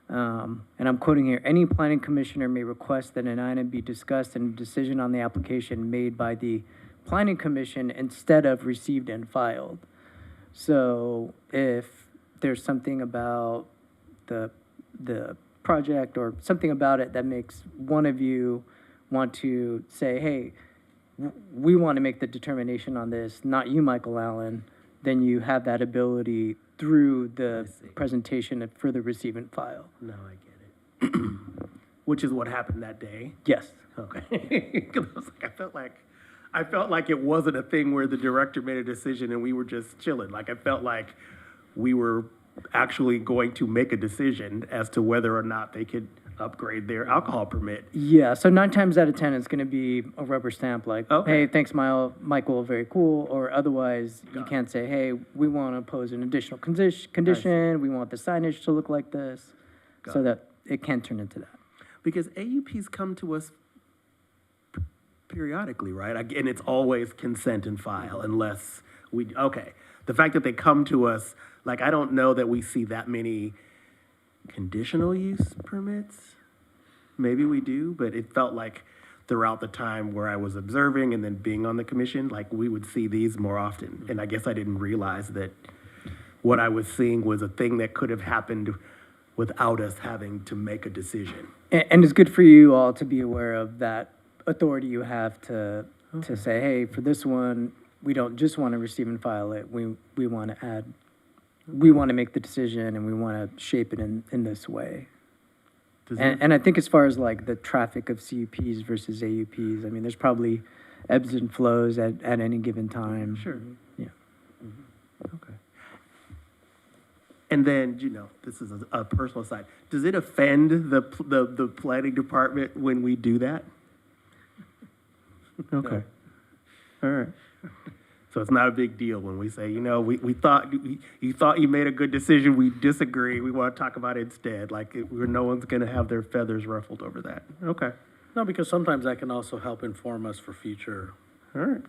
and I'm quoting here, any planning commissioner may request that an item be discussed and a decision on the application made by the planning commission instead of received and filed. So if there's something about the project or something about it that makes one of you want to say, hey, we want to make the determination on this, not you, Michael Allen, then you have that ability through the presentation of further receive and file. No, I get it. Which is what happened that day. Yes. Okay. 'Cause I felt like it wasn't a thing where the director made a decision and we were just chilling. Like, I felt like we were actually going to make a decision as to whether or not they could upgrade their alcohol permit. Yeah, so 9 times out of 10, it's going to be a rubber stamp like, Okay. hey, thanks, Michael, very cool. Or otherwise, you Got it. can't say, hey, we want to pose an additional condition. We want the signage to look like this. Got So it. that it can turn into that. Because AUPs come to us periodically, right? And it's always consent and file unless okay. The fact that they come to us, like, I don't know that we see that many conditional use permits. Maybe we do, but it felt like throughout the time where I was observing and then being on the commission, like, we would see these more often. And I guess I didn't realize that what I was seeing was a thing that could have happened without us having to make a decision. And it's good for you all to be aware of that authority you have to say, hey, for this one, we don't just want to receive and file it. We want to add, we want to make the decision and we want to shape it in this way. Does And I think as far as like the traffic of CUPs versus AUPs, I mean, there's probably ebbs and flows at any given time. Sure. Yeah. Okay. And then, this is a personal side. Does it offend the planning department when we do that? Okay. All right. So it's not a big deal when we say, we thought you thought you made a good decision. We disagree. We want to talk about it instead. Like, no one's going to have their feathers ruffled over that. Okay. No, because sometimes that can also help inform us for future All right.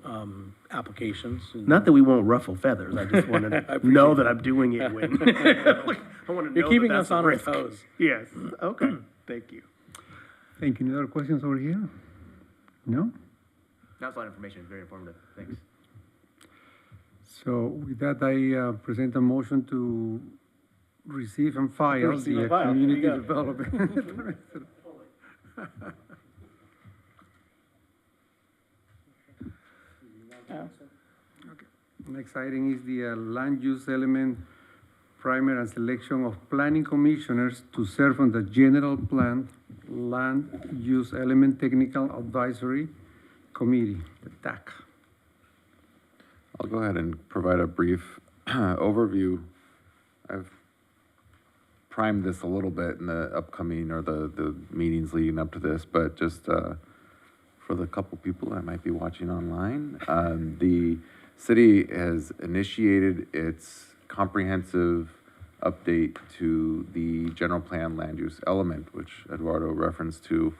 applications. And Not that we won't ruffle feathers. I just want to know that I'm doing it when. I want to know You're keeping that that's us on a our risk. toes. Yes. Okay. Thank you. Thank you. Any other questions over here? No? That's a lot of information, very informative, thanks. So with that, I present a motion to receive and file Receive the and file. There community you go. development. Oh. Next item is the land use element primer and selection of planning commissioners to serve on the general plan land use element technical advisory committee, the TAC. I'll go ahead and provide a brief overview. I've primed this a little bit in the upcoming or the meetings leading up to this, but just for the couple people that might be watching online, the city has initiated its comprehensive update to the general plan land use element, which Eduardo referenced to,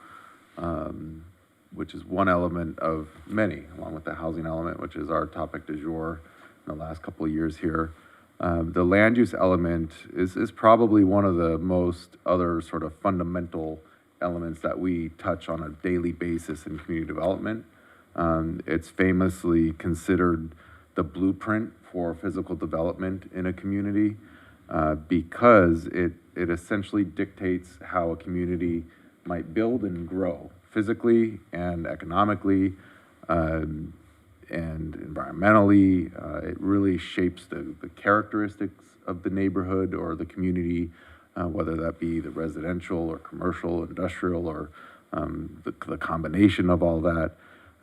which is one element of many, along with the housing element, which is our topic du jour in the last couple of years here. The land use element is probably one of the most other sort of fundamental elements that we touch on a daily basis in community development. It's famously considered the blueprint for physical development in a community because it essentially dictates how a community might build and grow physically and economically and environmentally. It really shapes the characteristics of the neighborhood or the community, whether that be the residential or commercial, industrial, or the combination of all that.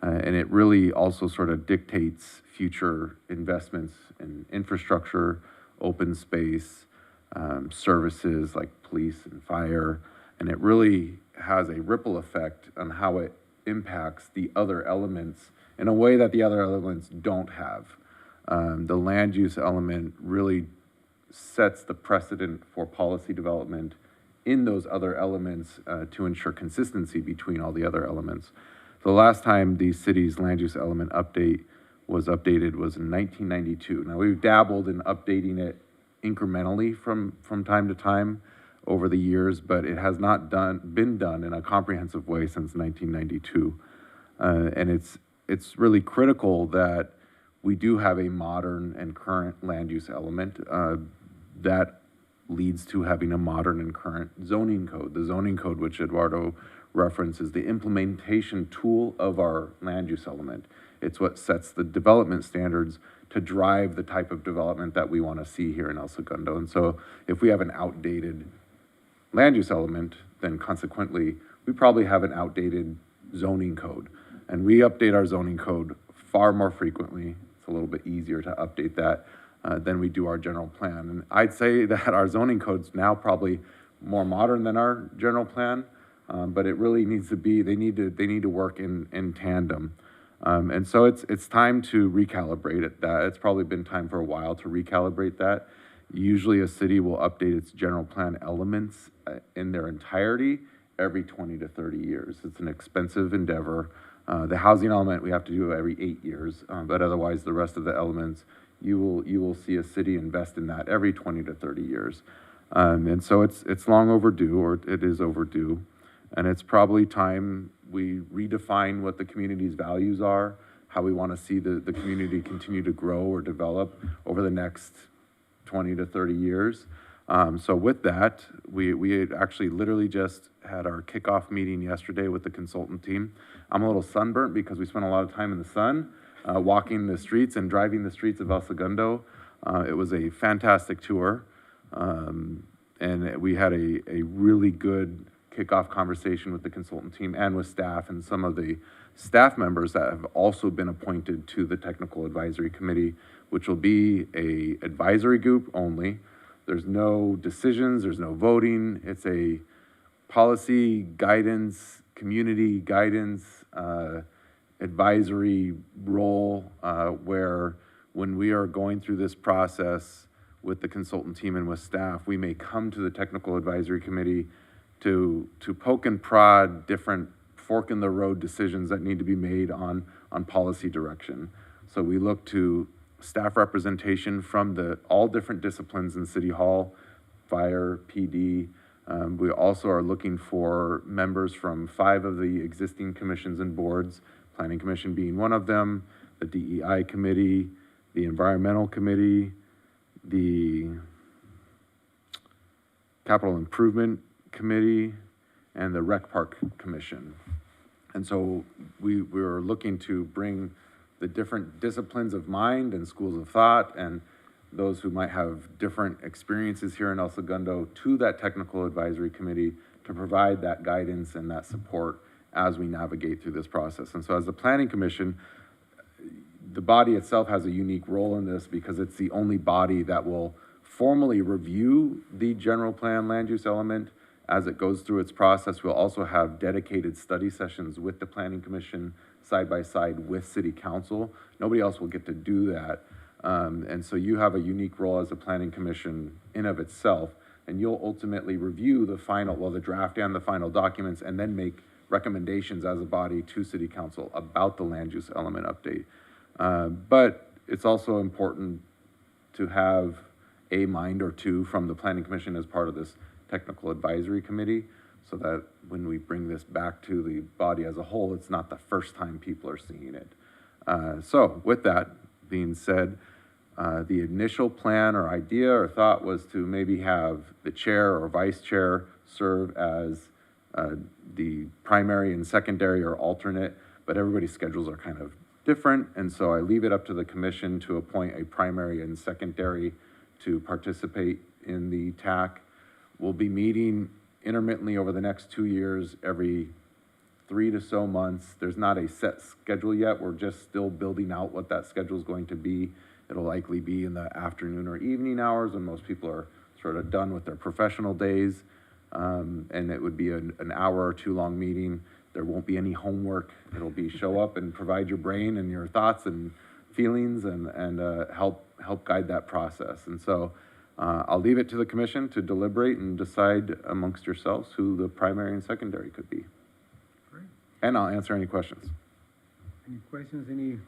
And it really also sort of dictates future investments in infrastructure, open space, services like police and fire. And it really has a ripple effect on how it impacts the other elements in a way that the other elements don't have. The land use element really sets the precedent for policy development in those other elements to ensure consistency between all the other elements. The last time the city's land use element update was updated was in 1992. Now, we've dabbled in updating it incrementally from time to time over the years, but it has not been done in a comprehensive way since 1992. And it's really critical that we do have a modern and current land use element that leads to having a modern and current zoning code. The zoning code, which Eduardo referenced, is the implementation tool of our land use element. It's what sets the development standards to drive the type of development that we want to see here in El Segundo. And so if we have an outdated land use element, then consequently, we probably have an outdated zoning code. And we update our zoning code far more frequently. It's a little bit easier to update that than we do our general plan. And I'd say that our zoning code's now probably more modern than our general plan, but it really needs to be, they need to work in tandem. And so it's time to recalibrate it. It's probably been time for a while to recalibrate that. Usually a city will update its general plan elements in their entirety every 20 to 30 years. It's an expensive endeavor. The housing element we have to do every 8 years, but otherwise the rest of the elements, you will see a city invest in that every 20 to 30 years. And so it's long overdue, or it is overdue. And it's probably time we redefine what the community's values are, how we want to see the community continue to grow or develop over the next 20 to 30 years. So with that, we had actually literally just had our kickoff meeting yesterday with the consultant team. I'm a little sunburnt because we spent a lot of time in the sun, walking the streets and driving the streets of El Segundo. It was a fantastic tour. And we had a really good kickoff conversation with the consultant team and with staff and some of the staff members that have also been appointed to the technical advisory committee, which will be a advisory group only. There's no decisions, there's no voting. It's a policy guidance, community guidance, advisory role where when we are going through this process with the consultant team and with staff, we may come to the technical advisory committee to poke and prod different fork in the road decisions that need to be made on policy direction. So we look to staff representation from all different disciplines in City Hall, fire, PD. We also are looking for members from 5 of the existing commissions and boards, Planning Commission being one of them, the DEI Committee, the Environmental Committee, the Capital Improvement Committee, and the Rec Park Commission. And so we were looking to bring the different disciplines of mind and schools of thought and those who might have different experiences here in El Segundo to that technical advisory committee to provide that guidance and that support as we navigate through this process. And so as the Planning Commission, the body itself has a unique role in this because it's the only body that will formally review the general plan land use element as it goes through its process. We'll also have dedicated study sessions with the Planning Commission side by side with City Council. Nobody else will get to do that. And so you have a unique role as a Planning Commission in of itself, and you'll ultimately review the final, well, the draft and the final documents, and then make recommendations as a body to City Council about the land use element update. But it's also important to have a mind or two from the Planning Commission as part of this technical advisory committee, so that when we bring this back to the body as a whole, it's not the first time people are seeing it. So with that being said, the initial plan or idea or thought was to maybe have the chair or vice chair serve as the primary and secondary or alternate, but everybody's schedules are kind of different, and so I leave it up to the commission to appoint a primary and secondary to participate in the TAC. We'll be meeting intermittently over the next 2 years, every 3 to so months. There's not a set schedule yet. We're just still building out what that schedule is going to be. It'll likely be in the afternoon or evening hours when most people are sort of done with their professional days. And it would be an hour or two long meeting. There won't be any homework. It'll be show up and provide your brain and your thoughts and feelings and help guide that process. And so I'll leave it to the commission to deliberate and decide amongst yourselves who the primary and secondary could be. Great. And I'll answer any questions. Any questions, any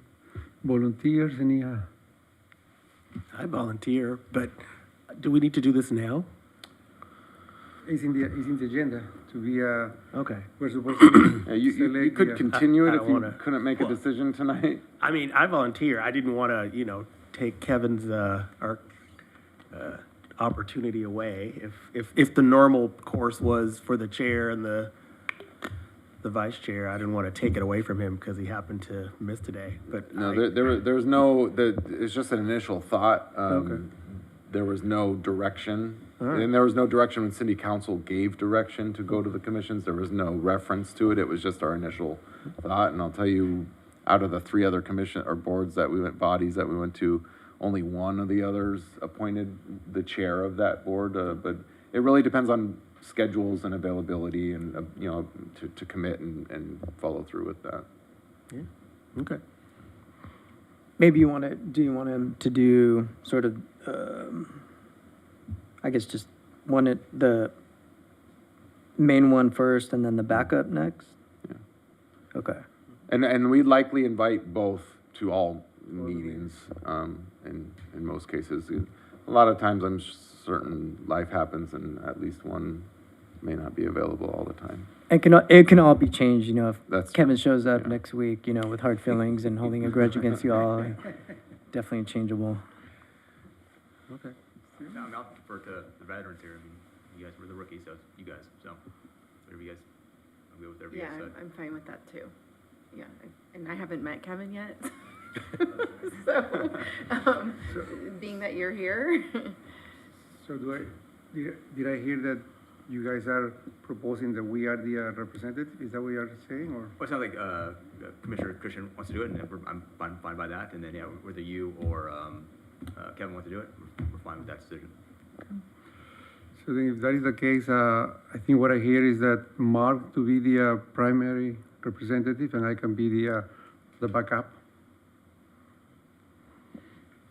volunteers, any, I volunteer, but do we need to do this now? it's in the agenda to be, Okay. we're supposed to Yeah, you select could the, continue I it if don't you wanna- couldn't make a decision tonight. I mean, I volunteer. I didn't want to, take Kevin's opportunity away. If the normal course was for the chair and the vice chair, I didn't want to take it away from him because he happened to miss today. But No, there was no, it's just an initial thought. Okay. There was no direction. All right. And there was no direction when city council gave direction to go to the commissions. There was no reference to it. It was just our initial thought. And I'll tell you, out of the 3 other commission or boards that we went, bodies that we went to, only one of the others appointed the chair of that board. But it really depends on schedules and availability and, to commit and follow through with that. okay. Maybe you want him to do sort of, I guess just the main one first and then the backup next? Yeah. Okay. And we likely invite both to all meetings, in most cases. A lot of times I'm certain life happens and at least one may not be available all the time. It can all be changed, if That's Kevin shows up yeah. next week, with hard feelings and holding a grudge against you all. Definitely changeable. Okay. No, I'll defer to the veterans here. I mean, you guys were the rookies, so you guys, so whatever you guys, I'm good with whatever you Yeah, guys said. I'm fine with that too. Yeah, and I haven't met Kevin yet. So, being that you're here, so did I hear that you guys are proposing that we are the representative? Is that what you are saying, or? Well, it sounds like Commissioner Christian wants to do it, and I'm fine by that. And then, yeah, whether you or Kevin want to do it, we're fine with that decision. So then if that is the case, I think what I hear is that Mark to be the primary representative and I can be the backup.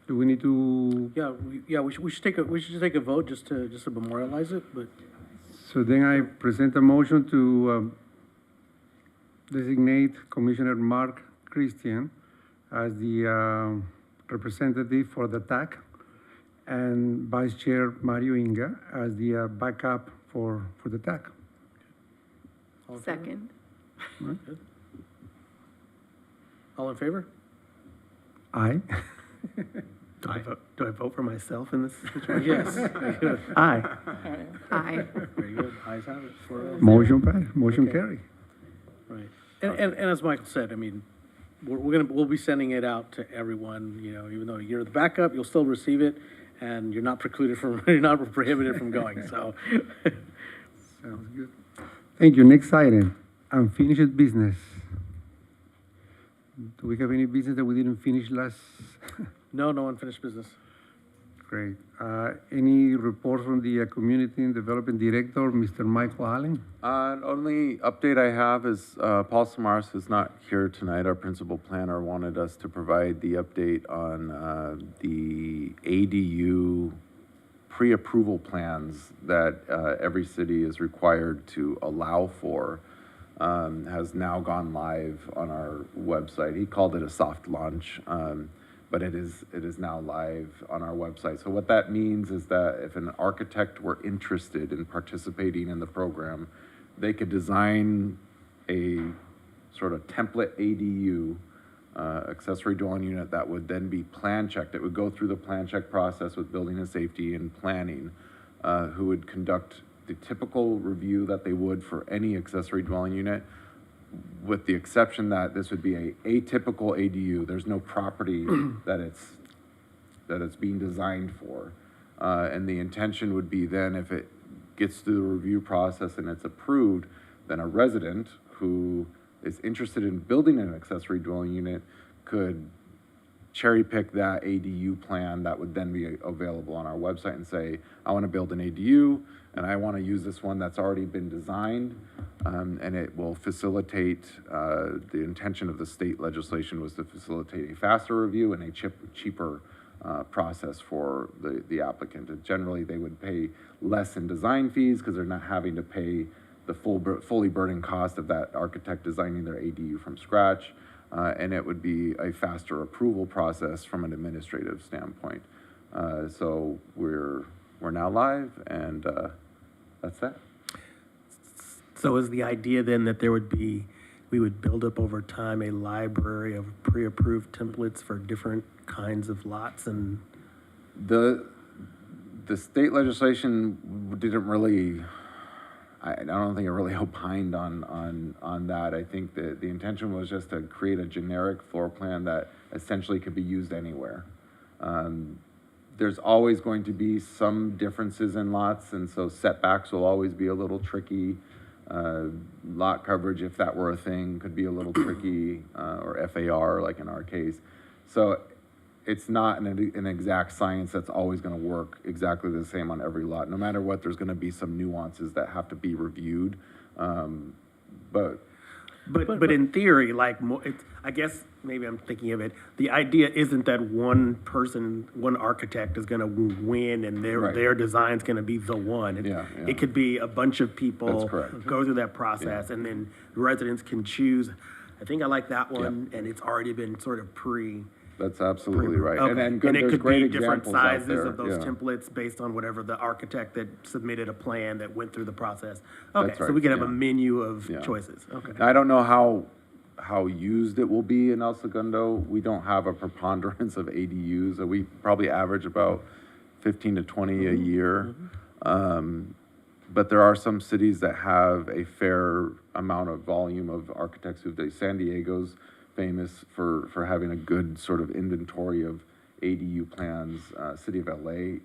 Do we need to, We should take a vote just to memorialize it, but. so then I present a motion to designate Commissioner Mark Christian as the representative for the TAC and Vice Chair Mario Inga as the backup for the TAC. All in favor? second. Good. All in favor? Aye. Do I vote for myself in this situation? Yes. Very good. Aye. Aye. Very good. Ayes have it. 4-0. Motion passed, motion Okay. carried. Right. And as Michael said, I mean, we'll be sending it out to everyone, you know, even though you're the backup, you'll still receive it, and you're not precluded from, you're not prohibited from going, so. Sounds good. Thank you. Next item, unfinished business. Do we have any business that we didn't finish last? No unfinished business. Great. Any report from the Community and Development Director, Mr. Michael Allen? Only update I have is Paul Samaras is not here tonight. Our principal planner wanted us to provide the update on the ADU pre-approval plans that every city is required to allow for. Has now gone live on our website. He called it a soft launch. But it is now live on our website. So what that means is that if an architect were interested in participating in the program, they could design a sort of template ADU, accessory dwelling unit, that would then be plan checked. It would go through the plan check process with building and safety and planning, who would conduct the typical review that they would for any accessory dwelling unit, with the exception that this would be a atypical ADU. There's no property that it's being designed for. And the intention would be then, if it gets through the review process and it's approved, then a resident who is interested in building an accessory dwelling unit could cherry pick that ADU plan that would then be available on our website and say, I want to build an ADU and I want to use this one that's already been designed, and it will facilitate, the intention of the state legislation was to facilitate a faster review and a cheaper process for the applicant. And generally, they would pay less in design fees because they're not having to pay the fully burdened cost of that architect designing their ADU from scratch. And it would be a faster approval process from an administrative standpoint. So we're now live, and that's that. So is the idea then that we would build up over time a library of pre-approved templates for different kinds of lots and? The state legislation didn't really, I don't think it really opined on that. I think that the intention was just to create a generic floor plan that essentially could be used anywhere. There's always going to be some differences in lots, and so setbacks will always be a little tricky. Lot coverage, if that were a thing, could be a little tricky, or FAR, like in our case. So it's not an exact science that's always going to work exactly the same on every lot. No matter what, there's going to be some nuances that have to be reviewed. But in theory, like, I guess maybe I'm thinking of it, the idea isn't that one person, one architect is gonna win and their design's gonna be the one. It could be a bunch of people. That's correct. Go through that process, and then residents can choose, I think I like that one, and it's already been sort of That's absolutely right. Okay. And good, it there's could great be different examples out sizes there. of those Yeah. templates based on whatever the architect that submitted a plan that went through the process. Okay, That's so right, we could have a yeah. menu of Yeah. choices. Okay. I don't know how used it will be in El Segundo. We don't have a preponderance of ADUs. We probably average about 15 to 20 a year. But there are some cities that have a fair amount of volume of architects who do. San Diego's famous for having a good sort of inventory of ADU plans. City of LA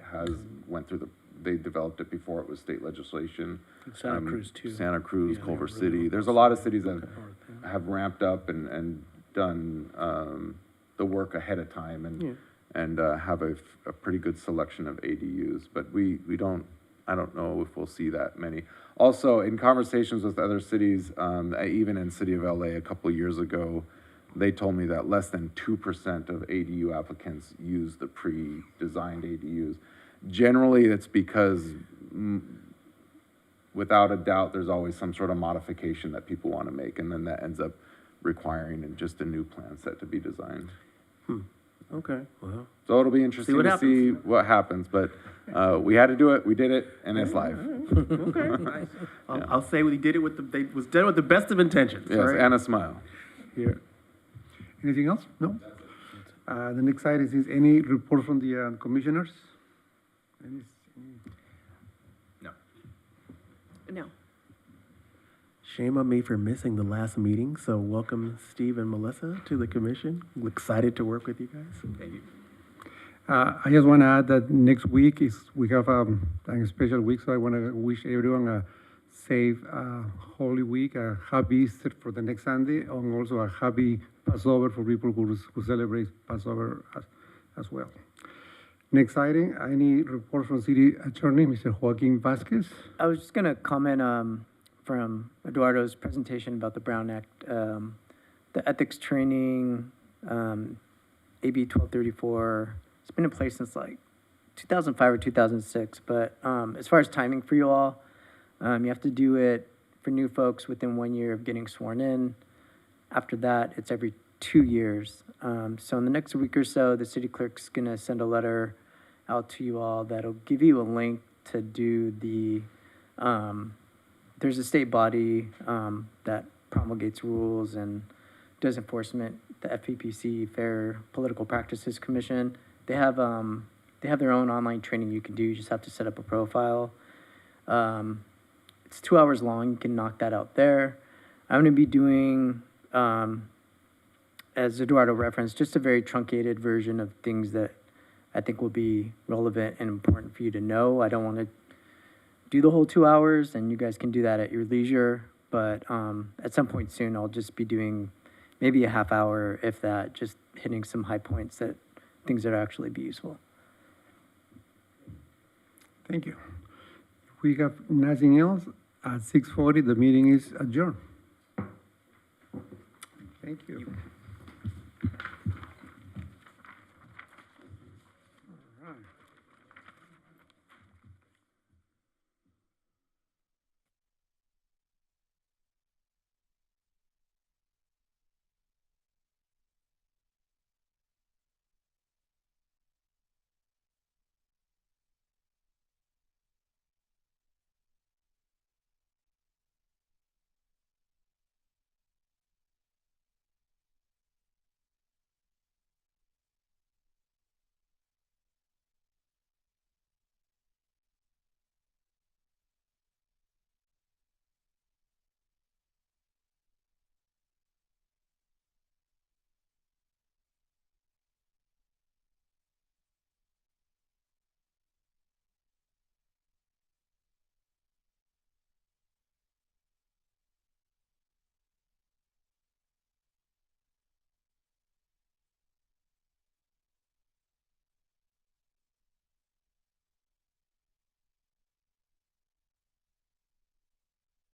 went through they developed it before it was state legislation. Santa Cruz too. Santa Cruz, Yeah, Culver they City. really There's a lot of cities that north, yeah. have ramped up and done the work ahead of time and have a pretty good selection of ADUs. But I don't know if we'll see that many. Also, in conversations with other cities, even in City of LA a couple of years ago, they told me that less than 2% of ADU applicants use the pre-designed ADUs. Generally, it's because, without a doubt, there's always some sort of modification that people want to make, and then that ends up requiring just a new plan set to be designed. Okay, well. So it'll be interesting to see what happens, but we had to do it, we did it, and it's live. Okay, nice. I'll say we did it was done with the best of intentions, Yes, right? and a smile. Here. Anything else? No? The next item is any report from the commissioners? No. No. Shame on me for missing the last meeting, so welcome Steve and Melissa to the commission. We're excited to work with you guys. Thank you. I just want to add that next week we have a special week, so I want to wish everyone a safe Holy Week, a happy Easter for the next Sunday, and also a happy Passover for people who celebrate Passover as well. Next item, any reports from City Attorney, Mr. Joaquin Vasquez? I was just gonna comment from Eduardo's presentation about the Brown Act, the ethics training, AB 1234. It's been in place since like 2005 or 2006. But as far as timing for you all, you have to do it for new folks within 1 year of getting sworn in. After that, it's every 2 years. So in the next week or so, the city clerk's gonna send a letter out to you all that'll give you a link to do the, there's a state body that promulgates rules and does enforcement, the FPPC, Fair Political Practices Commission. They have their own online training you can do. You just have to set up a profile. It's 2 hours long. You can knock that out there. I'm going to be doing, as Eduardo referenced, just a very truncated version of things that I think will be relevant and important for you to know. I don't want to do the whole 2 hours, and you guys can do that at your leisure. But at some point soon, I'll just be doing maybe a half hour, if that, just hitting some high points, that things that actually be useful. Thank you. If we have nothing else, at 6:40, the meeting is adjourned. Thank you. All right.